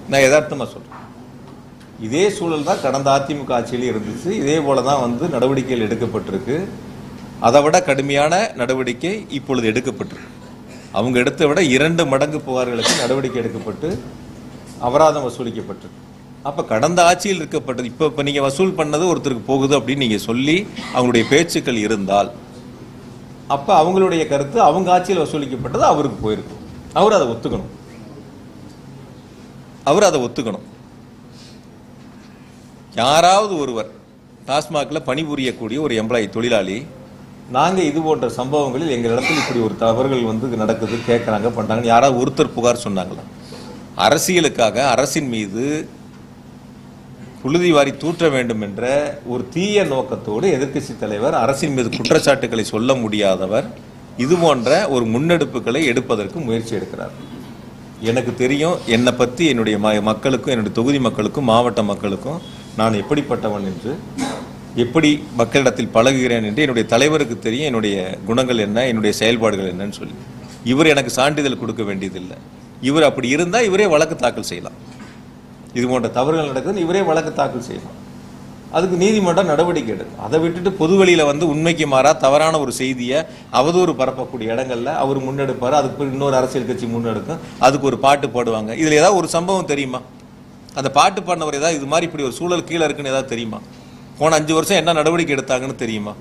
நான் யதார்த்தமாக சொல்கிறேன். இதே சூழல் தான் கடந்த அதிமுக ஆட்சியிலே இருந்துச்சு. இதே போல தான் நடவடிக்கைகள் எடுக்கப்பட்டிருக்கு. அதை விட கடுமையான நடவடிக்கை இப்பொழுது எடுக்கப்பட்டிருக்கு. அவங்க எடுத்த விட 2 மடங்கு புகார்களுக்கு நடவடிக்கை எடுக்கப்பட்டு அபராதம் வசூலிக்கப்பட்டிருக்கு. அப்போ கடந்த ஆட்சியில் இருக்கப்பட்டது இப்போ நீங்கள் வசூல் பண்ணது ஒருத்தருக்கு போகுது அப்படின்னு நீங்கள் சொல்லி அவங்களுடைய பேச்சுக்கள் இருந்தால், அப்போ அவங்களுடைய கருத்து அவங்க ஆட்சியில் வசூலிக்கப்பட்டது அவருக்கு போயிருக்கு. அவர் அதை ஒத்துக்கணும். யாராவது ஒருவர் டாஸ்மாகில் பணிபுரியக்கூடிய ஒரு எம்ப்ளாயி தொழிலாளி, நாங்கள் இது போன்ற சம்பவங்களில் எங்கள் இடத்துல இப்படி ஒரு தவறுகள் நடக்குது, கேட்குறாங்க, பண்ணுறாங்க, யாராவது ஒருத்தர் புகார் சொன்னாங்களா? அரசியலுக்காக அரசின் மீது புழுதி வாரி தூற்ற வேண்டும் என்ற ஒரு தீய நோக்கத்தோடு எதிர்க்கட்சி தலைவர் அரசின் மீது குற்றச்சாட்டுகளை சொல்ல முடியாதவர் இது போன்ற ஒரு முன்னெடுப்புகளை எடுப்பதற்கு முயற்சி எடுக்கிறார். எனக்கு தெரியும், என்னை பற்றி என்னுடைய மக்களுக்கும் என்னுடைய தொகுதி மக்களுக்கும் மாவட்ட மக்களுக்கும் நான் எப்படிப்பட்டவன் என்று, எப்படி மக்களிடத்தில் பழகுகிறேன் என்று என்னுடைய தலைவருக்கு தெரியும். என்னுடைய குணங்கள் என்ன, என்னுடைய செயல்பாடுகள் என்னன்னு சொல்லி இவர் எனக்கு சான்றிதழ் கொடுக்க வேண்டியதில்லை. இவர் அப்படி இருந்தால் இவரே வழக்கு தாக்கல் செய்யலாம். இது போன்ற தவறுகள் நடக்குதுன்னு இவரே வழக்கு தாக்கல் செய்யலாம். அதுக்கு நீதிமன்றம் நடவடிக்கை எடுக்கும். அதை விட்டுட்டு பொதுவெளியில் உண்மைக்கு மாறா தவறான ஒரு செய்தியை அவதூறு பரப்பக்கூடிய இடங்கள்ல அவர் முன்னெடுப்பார். அதுக்கு இன்னொரு அரசியல் கட்சி முன்னெடுக்கும். அதுக்கு ஒரு பாட்டு பாடுவாங்க. இதில் ஏதாவது ஒரு சம்பவம் தெரியுமா? அந்த பாட்டு பாடினவர் ஏதாவது இது மாதிரி இப்படி ஒரு சூழல் கீழே இருக்குன்னு ஏதாவது தெரியுமா? போன 5 வருஷம் என்ன நடவடிக்கை எடுத்தாங்கன்னு தெரியுமா?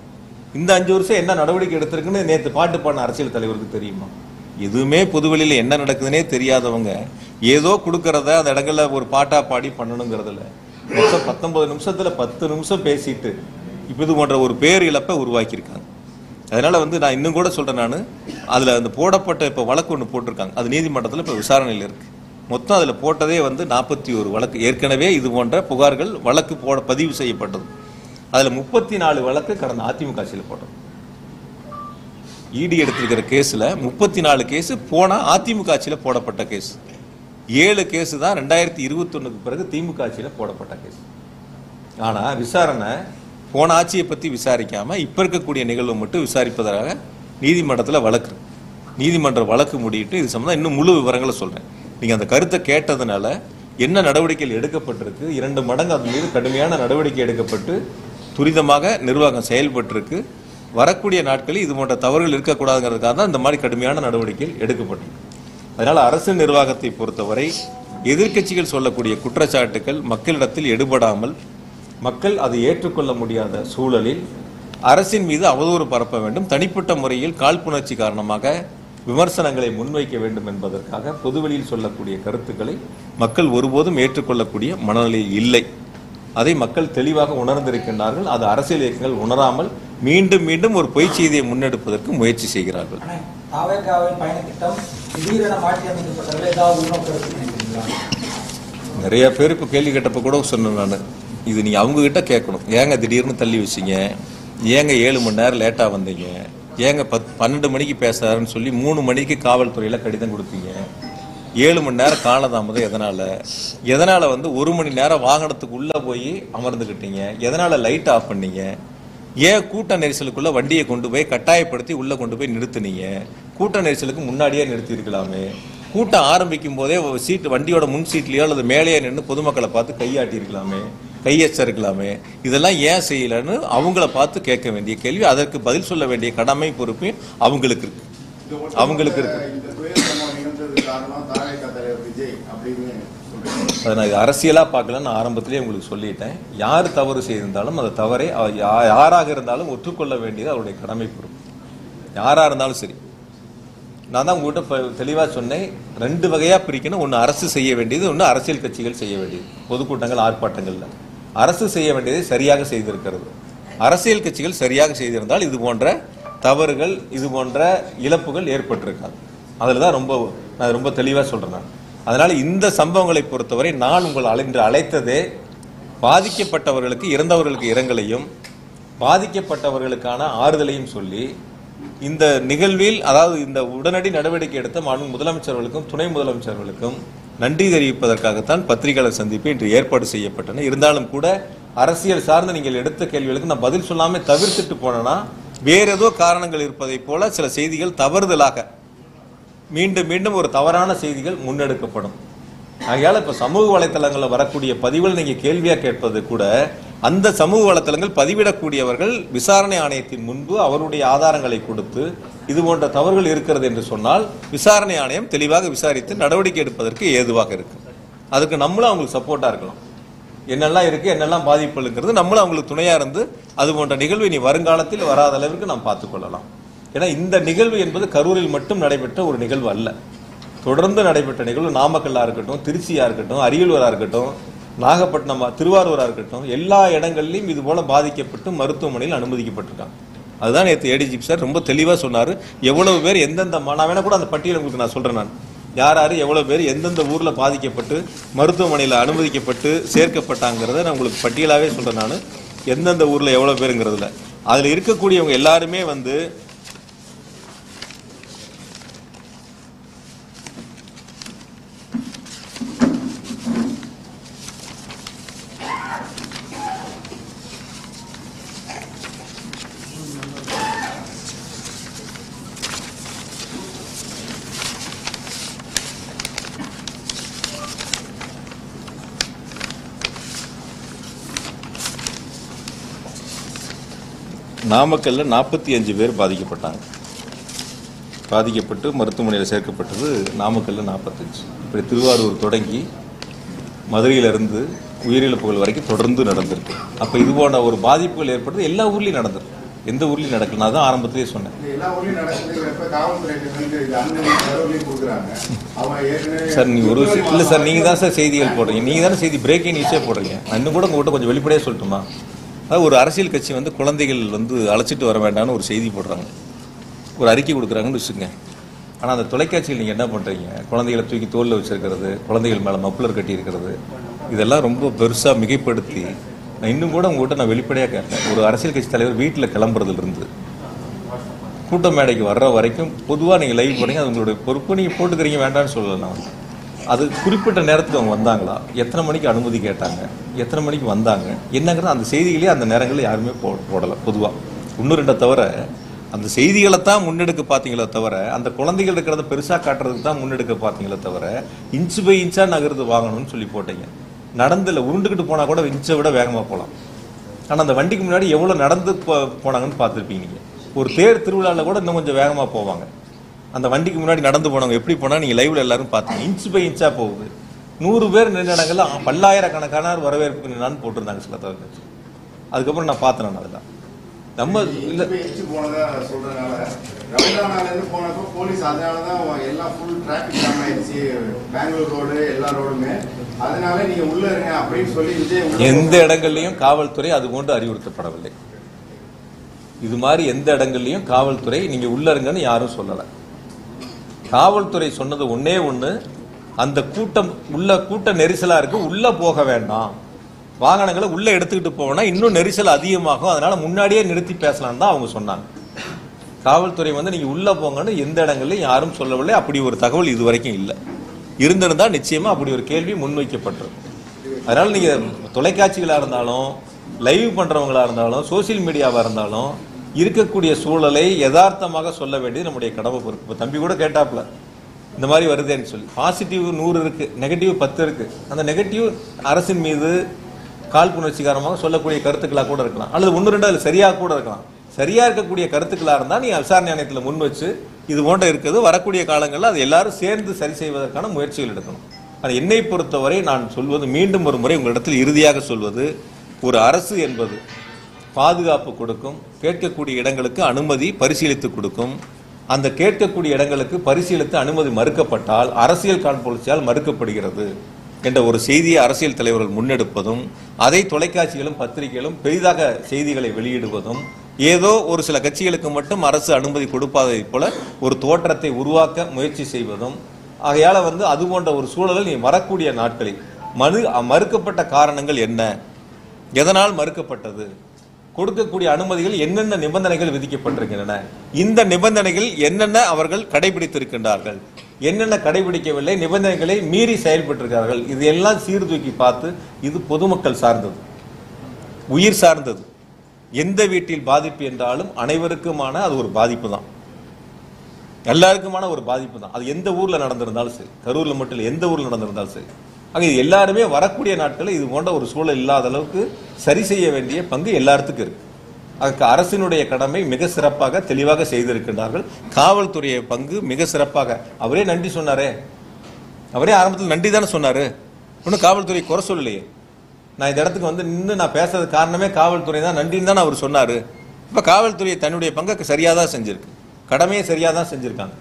இந்த 5 வருஷம் என்ன நடவடிக்கை எடுத்திருக்குன்னு நேற்று பாட்டு பாடின அரசியல் தலைவருக்கு தெரியுமா? எதுவுமே பொதுவெளியில் என்ன நடக்குதுன்னே தெரியாதவங்க ஏதோ கொடுக்கறத அந்த இடங்கள்ல ஒரு பாட்டா பாடி பண்ணணுங்கிறதுல மொத்தம் 19 நிமிஷத்துல 10 நிமிஷம் பேசிட்டு இப்போ இது போன்ற ஒரு பேர் இழப்பை உருவாக்கியிருக்காங்க. அதனால நான் இன்னும் கூட சொல்றேன். நான் அதுல அந்த போடப்பட்ட இப்போ வழக்கு ஒன்று போட்டிருக்காங்க. அது நீதிமன்றத்தில் இப்போ விசாரணையில் இருக்கு. மொத்தம் அதில் போட்டதே 41 வழக்கு. ஏற்கனவே இது போன்ற புகார்கள் வழக்கு பதிவு செய்யப்பட்டது. அதில் 34 வழக்கு கடந்த அதிமுக ஆட்சியில் போட்டது. இடி எடுத்திருக்கிற கேஸில் 34 கேஸ் போன அதிமுக ஆட்சியில் போடப்பட்ட கேஸ். 7 கேஸ் தான் 2021க்கு பிறகு திமுக ஆட்சியில் போடப்பட்ட கேஸ். ஆனால் விசாரணை போன ஆட்சியை பற்றி விசாரிக்காம இப்போ இருக்கக்கூடிய நிகழ்வு மட்டும் விசாரிப்பதாக நீதிமன்றத்தில் வழக்கு. நீதிமன்ற வழக்கு முடியிட்டு இது சம்பந்தம் இன்னும் முழு விவரங்களை சொல்கிறேன். நீங்கள் அந்த கருத்தை கேட்டதுனால என்ன நடவடிக்கைகள் எடுக்கப்பட்டிருக்கு, 2 மடங்கு அது மீது கடுமையான நடவடிக்கை எடுக்கப்பட்டு துரிதமாக நிர்வாகம் செயல்பட்டிருக்கு. வரக்கூடிய நாட்களில் இது போன்ற தவறுகள் இருக்கக்கூடாதுங்கிறதுக்காக தான் இந்த மாதிரி கடுமையான நடவடிக்கைகள் எடுக்கப்பட்டிருக்கு. அதனால் அரசு நிர்வாகத்தை பொறுத்தவரை எதிர்க்கட்சிகள் சொல்லக்கூடிய குற்றச்சாட்டுகள் மக்களிடத்தில் எடுபடாமல், மக்கள் அதை ஏற்றுக்கொள்ள முடியாத சூழலில் அரசின் மீது அவதூறு பரப்ப வேண்டும், தனிப்பட்ட முறையில் காழ்ப்புணர்ச்சி காரணமாக விமர்சனங்களை முன்வைக்க வேண்டும் என்பதற்காக பொதுவெளியில் சொல்லக்கூடிய கருத்துக்களை மக்கள் ஒருபோதும் ஏற்றுக்கொள்ளக்கூடிய மனநிலையில் இல்லை. அதை மக்கள் தெளிவாக உணர்ந்திருக்கின்றார்கள். அது அரசியல் இயக்கங்கள் உணராமல் மீண்டும் மீண்டும் ஒரு பொய் செய்தியை முன்னெடுப்பதற்கு முயற்சி செய்கிறார்கள். நிறைய பேர் இப்போ கேள்வி கேட்டப்ப கூட சொன்னேன் நான், இது நீங்க அவங்க கிட்ட கேட்கணும். ஏங்க திடீர்னு தள்ளி வச்சிங்க, ஏங்க 7 மணி நேரம் லேட்டா வந்தீங்க, ஏங்க 12 மணிக்கு பேசுறாருன்னு சொல்லி 3 மணிக்கு காவல்துறையில கடிதம் கொடுத்தீங்க, 7 மணி நேரம் காலதாமதம் எதனால 1 மணி நேரம் வாகனத்துக்கு உள்ள போய் அமர்ந்துக்கிட்டீங்க, எதனால லைட் ஆஃப் பண்ணீங்க, ஏன் கூட்ட நெரிசலுக்குள்ள வண்டியை கொண்டு போய் கட்டாயப்படுத்தி உள்ள கொண்டு போய் நிறுத்துனீங்க, கூட்ட நெரிசலுக்கு முன்னாடியே நிறுத்தி இருக்கலாமே, கூட்டம் ஆரம்பிக்கும் போதே சீட்டு வண்டியோட முன் சீட்லயோ அல்லது மேலேயே நின்று பொதுமக்களை பார்த்து கையாட்டி இருக்கலாமே, கையெச்சரிக்கலாமே, இதெல்லாம் ஏன் செய்யலன்னு அவங்கள பார்த்து கேட்க வேண்டிய கேள்வி. அதற்கு பதில் சொல்ல வேண்டிய கடமை பொறுப்பு அவங்களுக்கு இருக்கு. அதை நான் அரசியலா பார்க்கலன்னு ஆரம்பத்திலே உங்களுக்கு சொல்லிட்டேன். யார் தவறு செய்திருந்தாலும் அந்த தவறை யாராக இருந்தாலும் ஒற்றுக்கொள்ள வேண்டியது அவருடைய கடமை பொறுப்பு. யாரா இருந்தாலும் சரி, நான் தான் உங்கள்கிட்ட தெளிவாக சொன்னேன், 2 வகையாக பிரிக்கணும். ஒன்று அரசு செய்ய வேண்டியது, ஒன்று அரசியல் கட்சிகள் செய்ய வேண்டியது. பொதுக்கூட்டங்கள், ஆர்ப்பாட்டங்கள்ல அரசு செய்ய வேண்டியதை சரியாக செய்திருக்கிறது. அரசியல் கட்சிகள் சரியாக செய்திருந்தால் இது போன்ற தவறுகள், இது போன்ற இழப்புகள் ஏற்பட்டிருக்காது. அதில் தான் நான் ரொம்ப தெளிவாக சொல்கிறேன் நான். அதனால் இந்த சம்பவங்களை பொறுத்தவரை நான் உங்கள் அழைத்ததே பாதிக்கப்பட்டவர்களுக்கு, இறந்தவர்களுக்கு இரங்கலையும் பாதிக்கப்பட்டவர்களுக்கான ஆறுதலையும் சொல்லி இந்த நிகழ்வில், அதாவது இந்த உடனடி நடவடிக்கை எடுத்த மாண்பு முதலமைச்சர்களுக்கும் துணை முதலமைச்சர்களுக்கும் நன்றி தெரிவிப்பதற்காகத்தான் பத்திரிகையாளர் சந்திப்பு இன்று ஏற்பாடு செய்யப்பட்டன. இருந்தாலும் கூட அரசியல் சார்ந்த நீங்கள் எடுத்த கேள்விகளுக்கு நான் பதில் சொல்லாமல் தவிர்த்துட்டு போனேன்னா வேற ஏதோ காரணங்கள் இருப்பதை போல சில செய்திகள் தவறுதலாக மீண்டும் மீண்டும் ஒரு தவறான செய்திகள் முன்னெடுக்கப்படும். ஆகையால் இப்போ சமூக வலைத்தளங்களில் வரக்கூடிய பதிவுகள் நீங்கள் கேள்வியாக கேட்பது கூட அந்த சமூக வலைத்தளங்கள் பதிவிடக்கூடியவர்கள் விசாரணை ஆணையத்தின் முன்பு அவருடைய ஆதாரங்களை கொடுத்து இது போன்ற தவறுகள் இருக்கிறது என்று சொன்னால் விசாரணை ஆணையம் தெளிவாக விசாரித்து நடவடிக்கை எடுப்பதற்கு ஏதுவாக இருக்கு. அதுக்கு நம்மளும் அவங்களுக்கு சப்போர்ட்டாக இருக்கலாம். என்னெல்லாம் இருக்கு, என்னெல்லாம் பாதிப்புங்கிறது நம்மளும் அவங்களுக்கு துணையாக இருந்து அது போன்ற நிகழ்வு இனி வருங்காலத்தில் வராத அளவிற்கு நாம் பார்த்துக்கொள்ளலாம். ஏன்னா இந்த நிகழ்வு என்பது கரூரில் மட்டும் நடைபெற்ற ஒரு நிகழ்வு அல்ல. தொடர்ந்து நடைபெற்ற நிகழ்வு நாமக்கல்லா இருக்கட்டும், திருச்சியா இருக்கட்டும், அரியலூரா இருக்கட்டும், நாகப்பட்டினம், திருவாரூரா இருக்கட்டும், எல்லா இடங்கள்லையும் இது போல பாதிக்கப்பட்டு மருத்துவமனையில் அனுமதிக்கப்பட்டிருக்காங்க. அதுதான் நேற்று ஏடிஜிபி சார் ரொம்ப தெளிவாக சொன்னார். எவ்வளவு பேர் எந்தெந்த, நான் வேணா கூட அந்த பட்டியலை உங்களுக்கு நான் சொல்கிறேன். நான் யார் யார் எவ்வளோ பேர் எந்தெந்த ஊரில் பாதிக்கப்பட்டு மருத்துவமனையில் அனுமதிக்கப்பட்டு சேர்க்கப்பட்டாங்கிறத நான் உங்களுக்கு பட்டியலாகவே சொல்கிறேன். நான் எந்தெந்த ஊரில் எவ்வளோ பேருங்கிறதுல அதில் இருக்கக்கூடியவங்க எல்லாருமே வந்து நாமக்கல்ல 45 பேர் பாதிக்கப்பட்டு மருத்துவமனையில் சேர்க்கப்பட்டது. நாமக்கல்ல 45. இப்படி திருவாரூர் தொடங்கி மதுரையிலிருந்து உயிரிழப்புகள் வரைக்கும் தொடர்ந்து நடந்திருக்கு. அப்போ இது போன்ற ஒரு பாதிப்புகள் ஏற்படுறது எல்லா ஊர்லேயும் நடந்திருக்கு. எந்த ஊர்லேயும் நடக்கல. நான் தான் ஆரம்பத்திலே சொன்னேன். சார் நீ ஒரு இல்லை சார், நீங்கள் தான் சார் செய்திகள் போடுறீங்க, நீங்கள் தானே செய்தி பிரேக்கிங் நியூஸே போடுறீங்க. நான் இன்னும் கூட உங்கள்கிட்ட கொஞ்சம் வெளிப்படையாக சொல்லட்டுமா? அதாவது ஒரு அரசியல் கட்சி வந்து குழந்தைகள் வந்து அழைச்சிட்டு வர வேண்டாம்னு ஒரு செய்தி போடுறாங்க, ஒரு அறிக்கை கொடுக்குறாங்கன்னு வச்சுக்கோங்க. ஆனால் அந்த தொலைக்காட்சியில் நீங்கள் என்ன பண்ணுறீங்க? குழந்தைகளை தூக்கி தோளில் வச்சுருக்கிறது, குழந்தைகள் மேலே மப்ளர் கட்டி இருக்கிறது, இதெல்லாம் ரொம்ப பெருசாக மிகைப்படுத்தி நான் இன்னும் கூட உங்கள்கிட்ட நான் வெளிப்படையாக கேட்டேன். ஒரு அரசியல் கட்சி தலைவர் வீட்டில் கிளம்புறதுலேருந்து கூட்ட மேடைக்கு வர்ற வரைக்கும் பொதுவாக நீங்கள் லைவ் போடுறீங்க, அது உங்களுடைய பொறுப்பு, நீங்கள் போட்டுக்கிறீங்க, வேண்டாம்னு சொல்லலை. நான் அது குறிப்பிட்ட நேரத்துக்கு அவங்க வந்தாங்களா, எத்தனை மணிக்கு அனுமதி கேட்டாங்க, எத்தனை மணிக்கு வந்தாங்க, என்னங்கிறது அந்த செய்திகளே அந்த நேரங்களில் யாருமே போடலை. பொதுவாக 1-2 தவிர அந்த செய்திகளை தான் முன்னெடுக்க பார்த்தீங்களே தவிர அந்த குழந்தைகள் இருக்கிறத பெருசாக காட்டுறதுக்கு தான் முன்னெடுக்க பார்த்தீங்களே தவிர இன்ச்சு பை இன்ச்சாக நகர்ந்து வாங்கணும்னு சொல்லி போட்டீங்க. நடந்தில்லை, உருண்டுக்கிட்டு போனால் கூட இன்ச்சை விட வேகமாக போகலாம். ஆனால் அந்த வண்டிக்கு முன்னாடி எவ்வளோ நடந்து போனாங்கன்னு பார்த்துருப்பீங்க. நீங்கள் ஒரு தேர் திருவிழாவில் கூட இன்னும் கொஞ்சம் வேகமாக போவாங்க. அந்த வண்டிக்கு முன்னாடி நடந்து போனவங்க எப்படி போனால் நீங்கள் லைவ்ல எல்லாரும் பார்த்தீங்க. இன்ச்சு பை இன்ச்சாக போகுது. 100 பேர் நின்ற இடங்கள்ல பல்லாயிரக்கணக்கான வரவேற்புக்கு நின்னான்னு போட்டிருந்தாங்க சில தவிர. அதுக்கப்புறம் நான் பார்த்தேன். அதுதான் நம்ம இல்லை சொல்றதுனால ரவுண்டானாலேருந்து போனப்போ போலீஸ் அதனாலதான் எல்லாம் ஃபுல் டிராபிக் ஜாம் ஆயிடுச்சு பெங்களூர் ரோடு எல்லா ரோடுமே. அதனால நீங்க உள்ள இருங்க அப்படின்னு சொல்லி எந்த இடங்கள்லையும் காவல்துறை அது போன்று அறிவுறுத்தப்படவில்லை. இது மாதிரி எந்த இடங்கள்லையும் காவல்துறை நீங்க உள்ள இருங்கன்னு யாரும் சொல்லலை. காவல்துறை சொன்னது ஒன்னே ஒன்று, அந்த கூட்ட நெரிசலா இருக்கு, உள்ள போக வேண்டாம், வாகனங்களை உள்ள எடுத்துக்கிட்டு போனா இன்னும் நெரிசல் அதிகமாகும், அதனால முன்னாடியே நிறுத்தி பேசலாம் தான் அவங்க சொன்னாங்க. காவல்துறை வந்து நீங்க உள்ள போங்கன்னு எந்த இடங்கள்லையும் யாரும் சொல்லவில்லை. அப்படி ஒரு தகவல் இது வரைக்கும் இல்லை. இருந்திருந்தா நிச்சயமா அப்படி ஒரு கேள்வி முன்வைக்கப்பட்டிருக்கும். அதனால நீங்க தொலைக்காட்சிகளா இருந்தாலும் லைவ் பண்றவங்களா இருந்தாலும் சோசியல் மீடியாவா இருந்தாலும் இருக்கக்கூடிய சூழலை யதார்த்தமாக சொல்ல வேண்டியது நம்முடைய கடமை பொறுப்பு. இப்போ தம்பி கூட கேட்டாப்ல இந்த மாதிரி வருதுன்னு சொல்லி, பாசிட்டிவ் 100 இருக்கு, நெகட்டிவ் 10 இருக்கு. அந்த நெகட்டிவ் அரசின் மீது காழ்ப்புணர்ச்சிகாரமாக சொல்லக்கூடிய கருத்துக்களாக கூட இருக்கலாம், அல்லது 1-2 அதில் சரியாக கூட இருக்கலாம். சரியா இருக்கக்கூடிய கருத்துக்களாக இருந்தால் நீங்க விசாரணை ஆணையத்தில் முன் வச்சு இது போன்ற இருக்குது, வரக்கூடிய காலங்களில் அது எல்லாரும் சேர்ந்து சரி செய்வதற்கான முயற்சிகள் எடுக்கணும். ஆனால் என்னை பொறுத்தவரை நான் சொல்வது, மீண்டும் ஒரு முறை உங்களிடத்தில் இறுதியாக சொல்வது, ஒரு அரசு என்பது பாதுகாப்பு கொடுக்கும், கேட்கக்கூடிய இடங்களுக்கு அனுமதி பரிசீலித்து கொடுக்கும். அந்த கேட்கக்கூடிய இடங்களுக்கு பரிசீலித்து அனுமதி மறுக்கப்பட்டால் அரசியல் காழ்ப்புணர்ச்சியால் மறுக்கப்படுகிறது என்ற ஒரு செய்தியை அரசியல் தலைவர்கள் முன்னெடுப்பதும், அதை தொலைக்காட்சிகளும் பத்திரிகைகளும் பெரிதாக செய்திகளை வெளியிடுவதும், ஏதோ ஒரு சில கட்சிகளுக்கு மட்டும் அரசு அனுமதி கொடுப்பதை போல ஒரு தோற்றத்தை உருவாக்க முயற்சி செய்வதும், ஆகையால அது போன்ற ஒரு சூழலில் நீ வரக்கூடிய நாட்களில் மறுக்கப்பட்ட காரணங்கள் என்ன, எதனால் மறுக்கப்பட்டது, கொடுக்கக்கூடிய அனுமதிகள் என்னென்ன நிபந்தனைகள் விதிக்கப்பட்டிருக்கின்றன, இந்த நிபந்தனைகள் என்னென்ன அவர்கள் கடைபிடித்திருக்கின்றார்கள், என்னென்ன கடைபிடிக்கவில்லை, நிபந்தனைகளை மீறி செயல்பட்டிருக்கிறார்கள், இது எல்லாம் சீர்தூக்கி பார்த்து இது பொதுமக்கள் சார்ந்தது, உயிர் சார்ந்தது. எந்த வீட்டில் பாதிப்பு என்றாலும் அனைவருக்குமான அது ஒரு பாதிப்பு தான், எல்லாருக்குமான ஒரு பாதிப்பு தான். அது எந்த ஊர்ல நடந்திருந்தாலும் சரி, கரூர்ல மட்டும் இல்லை, எந்த ஊர்ல நடந்திருந்தாலும் சரி. ஆக இது எல்லாருமே வரக்கூடிய நாட்களில் இது போன்ற ஒரு சூழல் இல்லாத அளவுக்கு சரி செய்ய வேண்டிய பங்கு எல்லாத்துக்கும் இருக்கு. அதுக்கு அரசினுடைய கடமை மிக சிறப்பாக தெளிவாக செய்திருக்கின்றார்கள். காவல்துறைய பங்கு மிக சிறப்பாக, அவரே நன்றி சொன்னாரே, அவரே ஆரம்பத்தில் நன்றி தானே சொன்னாரு, ஒன்னும் காவல்துறை குறை சொல்லலையே. நான் இந்த இடத்துக்கு நின்று நான் பேசுறது காரணமே காவல்துறை தான், நன்றின்னு தான் அவர் சொன்னாரு. இப்ப காவல்துறை தன்னுடைய பங்கை சரியாதான் செஞ்சிருக்கு, கடமையை சரியாதான் செஞ்சிருக்காங்க.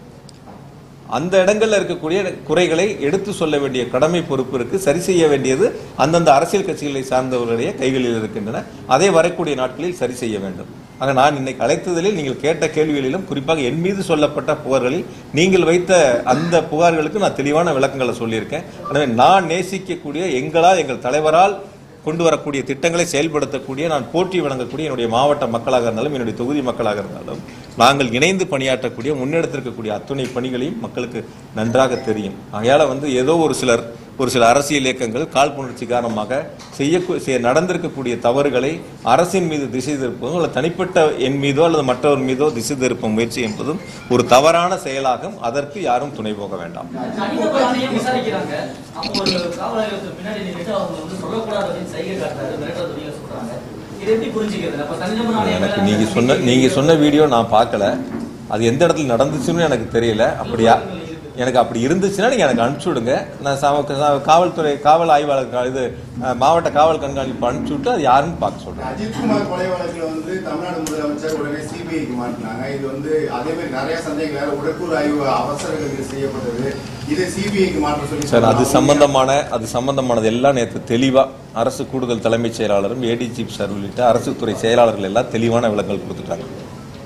அந்த இடங்கள்ல இருக்கக்கூடிய குறைகளை எடுத்து சொல்ல வேண்டிய கடமை பொறுப்பு இருக்கு, சரி செய்ய வேண்டியது அந்தந்த அரசியல் கட்சிகளை சார்ந்தவர்களுடைய கைகளில் இருக்கின்றன. அதை வரக்கூடிய நாட்களில் சரி செய்ய வேண்டும். ஆக நான் இன்னைக்கு அழைத்ததில் நீங்கள் கேட்ட கேள்விகளிலும் குறிப்பாக என் மீது சொல்லப்பட்ட புகார்களில் நீங்கள் வைத்த அந்த புகார்களுக்கு நான் தெளிவான விளக்கங்களை சொல்லியிருக்கேன். எனவே நான் நேசிக்கக்கூடிய எங்கள் தலைவரால் கொண்டு வரக்கூடிய திட்டங்களை செயல்படுத்தக்கூடிய, நான் போற்றி வழங்கக்கூடிய என்னுடைய மாவட்ட மக்களாக இருந்தாலும் என்னுடைய தொகுதி மக்களாக இருந்தாலும் நாங்கள் இணைந்து பணியாற்றக்கூடிய முன்னெடுத்திருக்கக்கூடிய அத்துணை பணிகளையும் மக்களுக்கு நன்றாக தெரியும். ஆகையால ஏதோ ஒரு சில அரசியல் இயக்கங்கள் காழ்ப்புணர்ச்சி காரணமாக நடந்திருக்கக்கூடிய தவறுகளை அரசின் மீது திசை திருப்பதும் அல்லது தனிப்பட்ட என் மீதோ அல்லது மற்றவர் மீதோ திசை திருப்ப முயற்சி என்பதும் ஒரு தவறான செயலாகும். அதற்கு யாரும் துணை போக வேண்டாம். எனக்கு நீங்க சொன்ன வீடியோ நான் பார்க்கல, அது எந்த இடத்துல நடந்துச்சுன்னு எனக்கு தெரியல. அப்படியா எனக்கு அப்படி இருந்துச்சுன்னா நீங்க எனக்கு அனுப்பிச்சு விடுங்க. நான் காவல்துறை காவல் ஆய்வாளர் இது மாவட்ட காவல் கண்காணிப்பு அனுப்பிச்சு விட்டு அது யாருன்னு பார்க்க சொல்றேன். அஜித்குமார் கொலை வழக்குல தமிழ்நாடு முதலமைச்சர் உடனே சிபிஐக்கு மாற்றினாங்க. இது அதே மாதிரி நிறைய சந்தேகங்கள் உடற்கூறு ஆய்வு அவசரங்கள் செய்யப்பட்டது. இதை சிபிஐக்கு மாற்ற சொல்லி சார் அது சம்பந்தமானது எல்லாம் நேற்று தெளிவா அரசு கூடுதல் தலைமைச் செயலாளரும் ஏடிஜி சார் உள்ளிட்ட அரசு துறை செயலாளர்கள் எல்லாம் தெளிவான விளக்கங்கள் கொடுத்துட்டாங்க.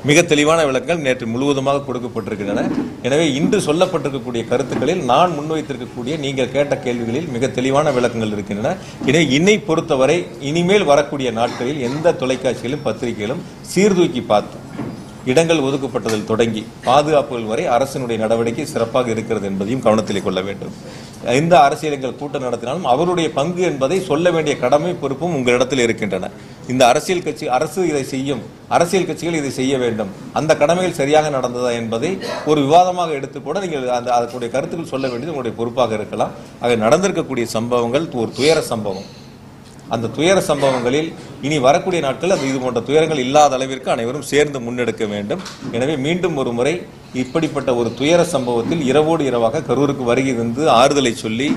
மிக தெளிவான விளக்கங்கள் நேற்று முழுவதுமாக கொடுக்கப்பட்டிருக்கின்றன. எனவே இன்று சொல்லப்பட்டிருக்கக்கூடிய கருத்துக்களில் நான் முன்வைத்திருக்கக்கூடிய நீங்கள் கேட்ட கேள்விகளில் மிக தெளிவான விளக்கங்கள் இருக்கின்றன. எனவே இன்னை பொறுத்தவரை இனிமேல் வரக்கூடிய நாட்களில் எந்த தொலைக்காட்சியிலும் பத்திரிகையிலும் சீர்தூக்கி பார்த்து இடங்கள் ஒதுக்கப்பட்டதில் தொடங்கி பாதுகாப்புகள் வரை அரசினுடைய நடவடிக்கை சிறப்பாக இருக்கிறது என்பதையும் கவனத்திலே கொள்ள வேண்டும். எந்த அரசியல்கள் கூட்டம் நடத்தினாலும் அவருடைய பங்கு என்பதை சொல்ல வேண்டிய கடமை பொறுப்பும் உங்களிடத்தில் இருக்கின்றன. இந்த அரசு இதை செய்யும், அரசியல் கட்சிகள் இதை செய்ய வேண்டும், அந்த கடமைகள் சரியாக நடந்ததா என்பதை ஒரு விவாதமாக எடுத்துக்கூட நீங்கள் அதற்குடைய கருத்துக்கள் சொல்ல வேண்டியது உங்களுடைய பொறுப்பாக இருக்கலாம். ஆக நடந்திருக்கக்கூடிய சம்பவங்கள் ஒரு துயர சம்பவம். அந்த துயர சம்பவங்களில் இனி வரக்கூடிய நாட்கள் இது போன்ற துயரங்கள் இல்லாத அளவிற்கு அனைவரும் சேர்ந்து முன்னெடுக்க வேண்டும். எனவே மீண்டும் ஒரு முறை இப்படிப்பட்ட ஒரு துயர சம்பவத்தில் இரவோடு இரவாக கரூருக்கு வருகை வந்து ஆறுதலை சொல்லி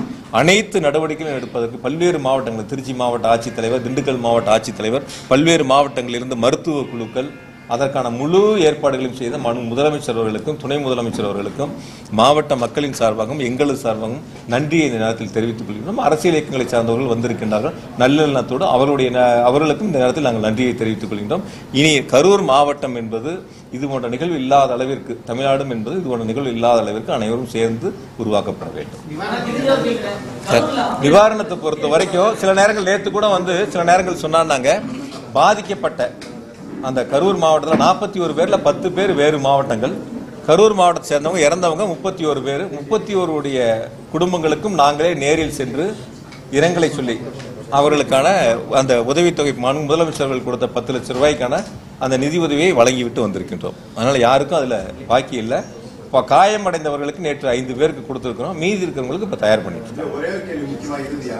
அனைத்து நடவடிக்கைகளும் எடுப்பதற்கு பல்வேறு மாவட்டங்கள், திருச்சி மாவட்ட ஆட்சித்தலைவர், திண்டுக்கல் மாவட்ட ஆட்சித்தலைவர், பல்வேறு மாவட்டங்களிலிருந்து மருத்துவ குழுக்கள் அதற்கான முழு ஏற்பாடுகளையும் செய்த முதலமைச்சர் அவர்களுக்கும் துணை முதலமைச்சர் அவர்களுக்கும் மாவட்ட மக்களின் சார்பாகவும் எங்களது சார்பாகவும் நன்றியை இந்த நேரத்தில் தெரிவித்துக் கொள்கிறோம். அரசியல் இயக்கங்களை சார்ந்தவர்கள் வந்திருக்கின்றார்கள், நல்லெண்ணத்தோடு அவர்களுக்கும் இந்த நேரத்தில் நாங்கள் நன்றியை தெரிவித்துக் கொள்கின்றோம். இனி கரூர் மாவட்டம் என்பது இது போன்ற நிகழ்வு இல்லாத அளவிற்கு, தமிழ்நாடும் என்பது இது போன்ற நிகழ்வு இல்லாத அளவிற்கு அனைவரும் சேர்ந்து உருவாக்கப்பட வேண்டும். நிவாரணத்தை பொறுத்த வரைக்கும் சில நேரங்கள் நேற்று கூட சில நேரங்கள் சொன்னாங்க, பாதிக்கப்பட்ட அந்த கரூர் மாவட்டத்தில் 41 பேர்ல 10 பேர் வேறு மாவட்டங்கள், கரூர் மாவட்டத்தை சேர்ந்தவங்க இறந்தவங்க 31 பேர். 31 குடும்பங்களுக்கும் நாங்களே நேரில் சென்று இரங்கலை சொல்லி அவர்களுக்கான அந்த உதவித்தொகை முதலமைச்சர்கள் கொடுத்த 10 லட்சம் ரூபாய்க்கான அந்த நிதி உதவியை வழங்கிவிட்டு வந்திருக்கின்றோம். அதனால யாருக்கும் அதுல பாக்கி இல்லை. இப்போ காயமடைந்தவர்களுக்கு நேற்று 5 பேருக்கு கொடுத்துருக்கிறோம், மீதி இருக்கிறவங்களுக்கு இப்போ தயார் பண்ணிட்டு ஒரே ஒரு கேள்வி முக்கியமாக இறுதியா,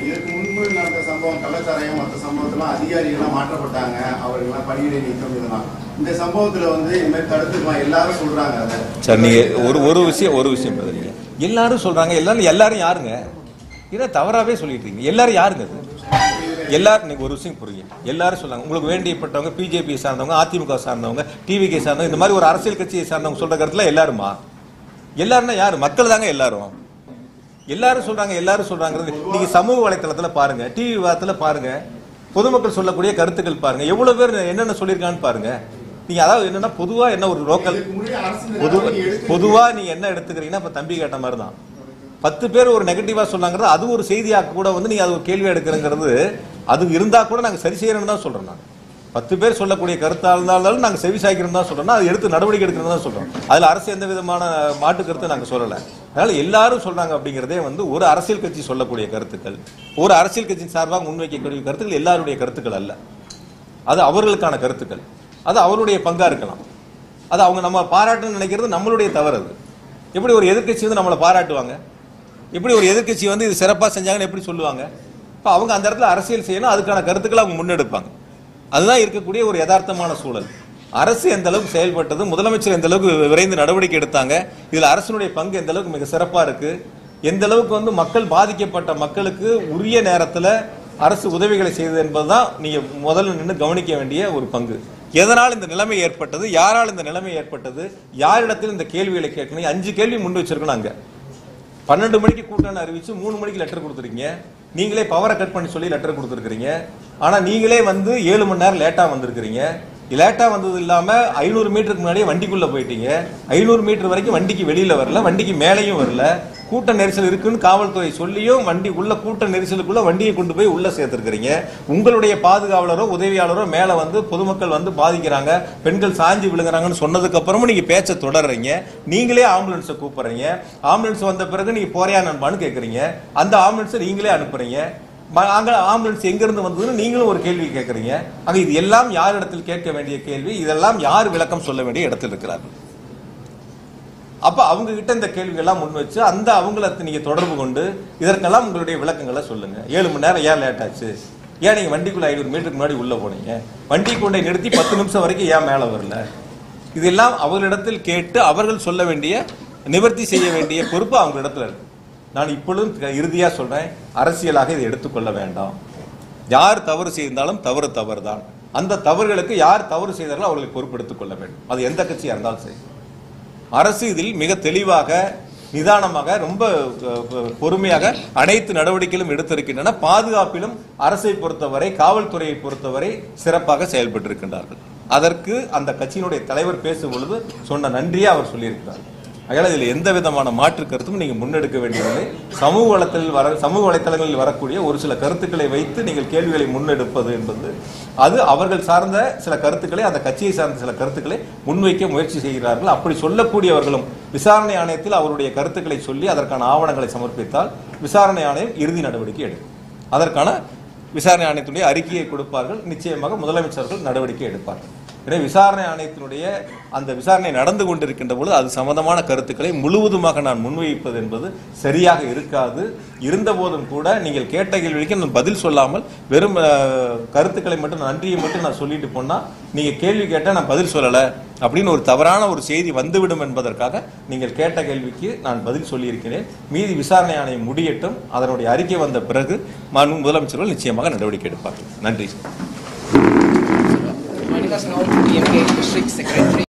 இதற்கு முன்பு நடந்த சம்பவம் கள்ளச்சாராயம் மற்ற சம்பவத்தெல்லாம் அதிகாரிகள்லாம் மாற்றப்பட்டாங்க, அவர்கள்லாம் பணியிடை நீக்கம் இதெல்லாம். இந்த சம்பவத்தில் இந்த மாதிரி தடுத்துக்கலாம் எல்லாரும் சொல்றாங்க. அதை சார் நீங்க ஒரு விஷயம் பதிலீங்க, எல்லாரும் சொல்றாங்க. எல்லாரும் யாருங்க? இதை தவறாவே சொல்லிட்டு இருக்கீங்க. எல்லாரும் யாருங்க? அது எல்லாரும் நீங்க ஒரு விஷயம் புரியும். எல்லாரும் சொல்றாங்க உங்களுக்கு வேண்டியப்பட்டவங்க பிஜேபி சார்ந்தவங்க, அதிமுக சார்ந்தவங்க, டிவிகே சார்ந்தவங்க, இந்த மாதிரி ஒரு அரசியல் கட்சியை சார்ந்தவங்க சொல்ற கருத்துல எல்லாருமா? எல்லாருன்னா யாரு? மக்கள் தாங்க எல்லாரும். எல்லாரும் சொல்றாங்கிறது நீங்க சமூக வலைத்தளத்துல பாருங்க, டிவி விவாதத்துல பாருங்க, பொதுமக்கள் சொல்லக்கூடிய கருத்துக்கள் பாருங்க, எவ்வளவு பேர் என்னென்ன சொல்லியிருக்கான்னு பாருங்க. நீங்க அதாவது என்னன்னா பொதுவா என்ன ஒரு லோக்கல் பொதுவா நீங்க என்ன எடுத்துக்கிறீங்கன்னா இப்ப தம்பி கேட்ட மாதிரி தான் 10 பேர் ஒரு நெகட்டிவா சொன்னாங்கிறது அது ஒரு செய்தியாக கூட வந்து நீங்க அது ஒரு கேள்வி எடுக்கிறங்கிறது அது இருந்தா கூட நாங்க சரி செய்யறோம்னு தான் சொல்றோம். நான் 10 பேர் சொல்லக்கூடிய கருத்தா இருந்தாலும் நாங்க செவி சாய்க்கிறோம் தான் சொல்றோம், அது எடுத்து நடவடிக்கை எடுக்கிறது தான் சொல்றோம். அதுல அரசு எந்த விதமான மாட்டு கருத்தை நாங்க சொல்லல. அதனால எல்லாரும் சொல்றாங்க அப்படிங்கிறதே வந்து ஒரு அரசியல் கட்சி சொல்லக்கூடிய கருத்துக்கள், ஒரு அரசியல் கட்சியின் சார்பாக முன்வைக்கக்கூடிய கருத்துக்கள் எல்லாருடைய கருத்துக்கள் அல்ல. அது அவர்களுக்கான கருத்துக்கள், அது அவருடைய பங்கா இருக்கலாம். அது அவங்க நம்ம பாராட்டுன்னு நினைக்கிறது நம்மளுடைய தவறு. அது எப்படி ஒரு எதிர்கட்சி வந்து நம்மளை பாராட்டுவாங்க? எப்படி ஒரு எதிர்கட்சி வந்து இது சிறப்பாக செஞ்சாங்கன்னு எப்படி சொல்லுவாங்க? இப்போ அவங்க அந்த இடத்துல அரசியல் செய்யணும், அதுக்கான கருத்துக்களை அவங்க முன்னெடுப்பாங்க. அதுதான் இருக்கக்கூடிய ஒரு யதார்த்தமான சூழல். அரசு எந்த அளவுக்கு செயல்பட்டது, முதலமைச்சர் எந்த அளவுக்கு விரைந்து நடவடிக்கை எடுத்தாங்க, இதுல அரசினுடைய பங்கு எந்த அளவுக்கு மிக சிறப்பா இருக்கு, எந்த அளவுக்கு வந்து மக்கள் பாதிக்கப்பட்ட மக்களுக்கு உரிய நேரத்தில் அரசு உதவிகளை செய்தது என்பதுதான் நீங்க முதல்ல நின்று கவனிக்க வேண்டிய ஒரு பங்கு. எதனால் இந்த நிலைமை ஏற்பட்டது, யாரால் இந்த நிலைமை ஏற்பட்டது, யாரிடத்தில் இந்த கேள்விகளை கேட்கணும். 5 கேள்வி முன் வச்சிருக்கணும். அங்க 12 மணிக்கு கூட்டம் அறிவிச்சு 3 மணிக்கு லெட்டர் கொடுத்துருக்கீங்க. நீங்களே பவரை கட் பண்ணி சொல்லி லெட்டர் கொடுத்துருக்கீங்க. ஆனா நீங்களே வந்து 7 மணி நேரம் லேட்டா வந்திருக்கிறீங்க. லேட்டா வந்தது இல்லாம 500 மீட்டருக்கு முன்னாடியே வண்டிக்குள்ள போயிட்டீங்க. 500 மீட்டர் வரைக்கும் வண்டிக்கு வெளியில வரல, வண்டிக்கு மேலையும் வரல. கூட்ட நெரிசல் இருக்குன்னு காவல்துறை சொல்லியும் வண்டி உள்ள கூட்ட நெரிசலுக்குள்ள வண்டியை கொண்டு போய் உள்ள சேர்த்திருக்கிறீங்க. உங்களுடைய பாதுகாவலரோ உதவியாளரோ மேல வந்து பொதுமக்கள் வந்து பாதிக்கிறாங்க, பெண்கள் சாஞ்சி விழுங்குறாங்கன்னு சொன்னதுக்கு அப்புறமும் நீங்க பேச்ச தொடர்றீங்க. நீங்களே ஆம்புலன்ஸை கூப்பிடுறீங்க. ஆம்புலன்ஸ் வந்த பிறகு நீங்க போறியா நண்பான்னு கேட்கறீங்க. அந்த ஆம்புலன்ஸை நீங்களே அனுப்புறீங்க. அங்க ஆம்புலன்ஸ் எங்க இருந்து வந்ததுன்னு நீங்களும் ஒரு கேள்வி கேட்கறீங்க. அங்க இது எல்லாம் யார் இடத்தில் கேட்க வேண்டிய கேள்வி, இதெல்லாம் யார் விளக்கம் சொல்ல வேண்டிய இடத்தில் இருக்கிறார்கள். அப்ப அவங்க கிட்ட இந்த கேள்விகள்லாம் முன் வச்சு அந்த அவங்கள நீங்க தொடர்பு கொண்டு இதற்கெல்லாம் உங்களுடைய விளக்கங்களை சொல்லுங்க. 7 மணி நேரம் ஏன் லேட் ஆச்சு, ஏன் நீங்க வண்டிக்குள்ள 500 மீட்டருக்கு முன்னாடி உள்ள போனீங்க, வண்டி கொண்டை நிறுத்தி 10 நிமிஷம் வரைக்கும் ஏன் மேல வரல, இதெல்லாம் அவர்களிடத்தில் கேட்டு அவர்கள் சொல்ல வேண்டிய நிவர்த்தி செய்ய வேண்டிய பொறுப்பு அவங்களிடத்துல இருக்கு. நான் இப்பொழுது இறுதியா சொல்றேன், அரசியலாக இதை எடுத்துக்கொள்ள வேண்டாம். யார் தவறு செய்தாலும் தவறு தான். அந்த தவறுகளுக்கு யார் தவறு செய்தாலும் அவர்களுக்கு பொறுப்பெடுத்துக் கொள்ள வேண்டும். அது எந்த கட்சியா இருந்தாலும் சரி. அரசு இதில் மிக தெளிவாக நிதானமாக ரொம்ப பொறுமையாக அனைத்து நடவடிக்கைகளும் எடுத்திருக்கின்றன. பாதுகாப்பிலும் அரசை பொறுத்தவரை காவல்துறையை பொறுத்தவரை சிறப்பாக செயல்பட்டிருக்கின்றார்கள். அதற்கு அந்த கட்சியினுடைய தலைவர் பேசும் பொழுது சொன்ன நன்றியை அவர் சொல்லியிருக்கிறார். அதனால இதில் எந்த விதமான மாற்று கருத்தும் நீங்க முன்னெடுக்க வேண்டியதில்லை. சமூக வலைத்தளங்களில் வரக்கூடிய ஒரு சில கருத்துக்களை வைத்து நீங்கள் கேள்விகளை முன்னெடுப்பது என்பது அது அவர்கள் சார்ந்த சில கருத்துக்களை, அந்த கட்சியை சார்ந்த சில கருத்துக்களை முன்வைக்க முயற்சி செய்கிறார்கள். அப்படி சொல்லக்கூடியவர்களும் விசாரணை ஆணையத்தில் அவருடைய கருத்துக்களை சொல்லி அதற்கான ஆவணங்களை சமர்ப்பித்தால் விசாரணை ஆணையம் இறுதி நடவடிக்கை எடுக்கும். அதற்கான விசாரணை ஆணையத்துடைய அறிக்கையை கொடுப்பார்கள். நிச்சயமாக முதலமைச்சர்கள் நடவடிக்கை எடுப்பார்கள். எனவே விசாரணை ஆணையத்தினுடைய அந்த விசாரணை நடந்து கொண்டிருக்கின்ற பொழுது அது சம்பந்தமான கருத்துக்களை முழுவதுமாக நான் முன்வைப்பது என்பது சரியாக இருக்காது. இருந்த போதும் கூட நீங்கள் கேட்ட கேள்விக்கு நான் பதில் சொல்லாமல் வெறும் கருத்துக்களை மட்டும் நன்றியை மட்டும் நான் சொல்லிட்டு போனா நீங்க கேள்வி கேட்டால் நான் பதில் சொல்லலை அப்படின்னு ஒரு தவறான ஒரு செய்தி வந்துவிடும் என்பதற்காக நீங்கள் கேட்ட கேள்விக்கு நான் பதில் சொல்லியிருக்கிறேன். மீதி விசாரணை ஆணையம் முடியட்டும். அதனுடைய அறிக்கை வந்த பிறகு முதலமைச்சர்கள் நிச்சயமாக நடவடிக்கை எடுப்பார்கள். நன்றி. Joining us now, DMK District Secretary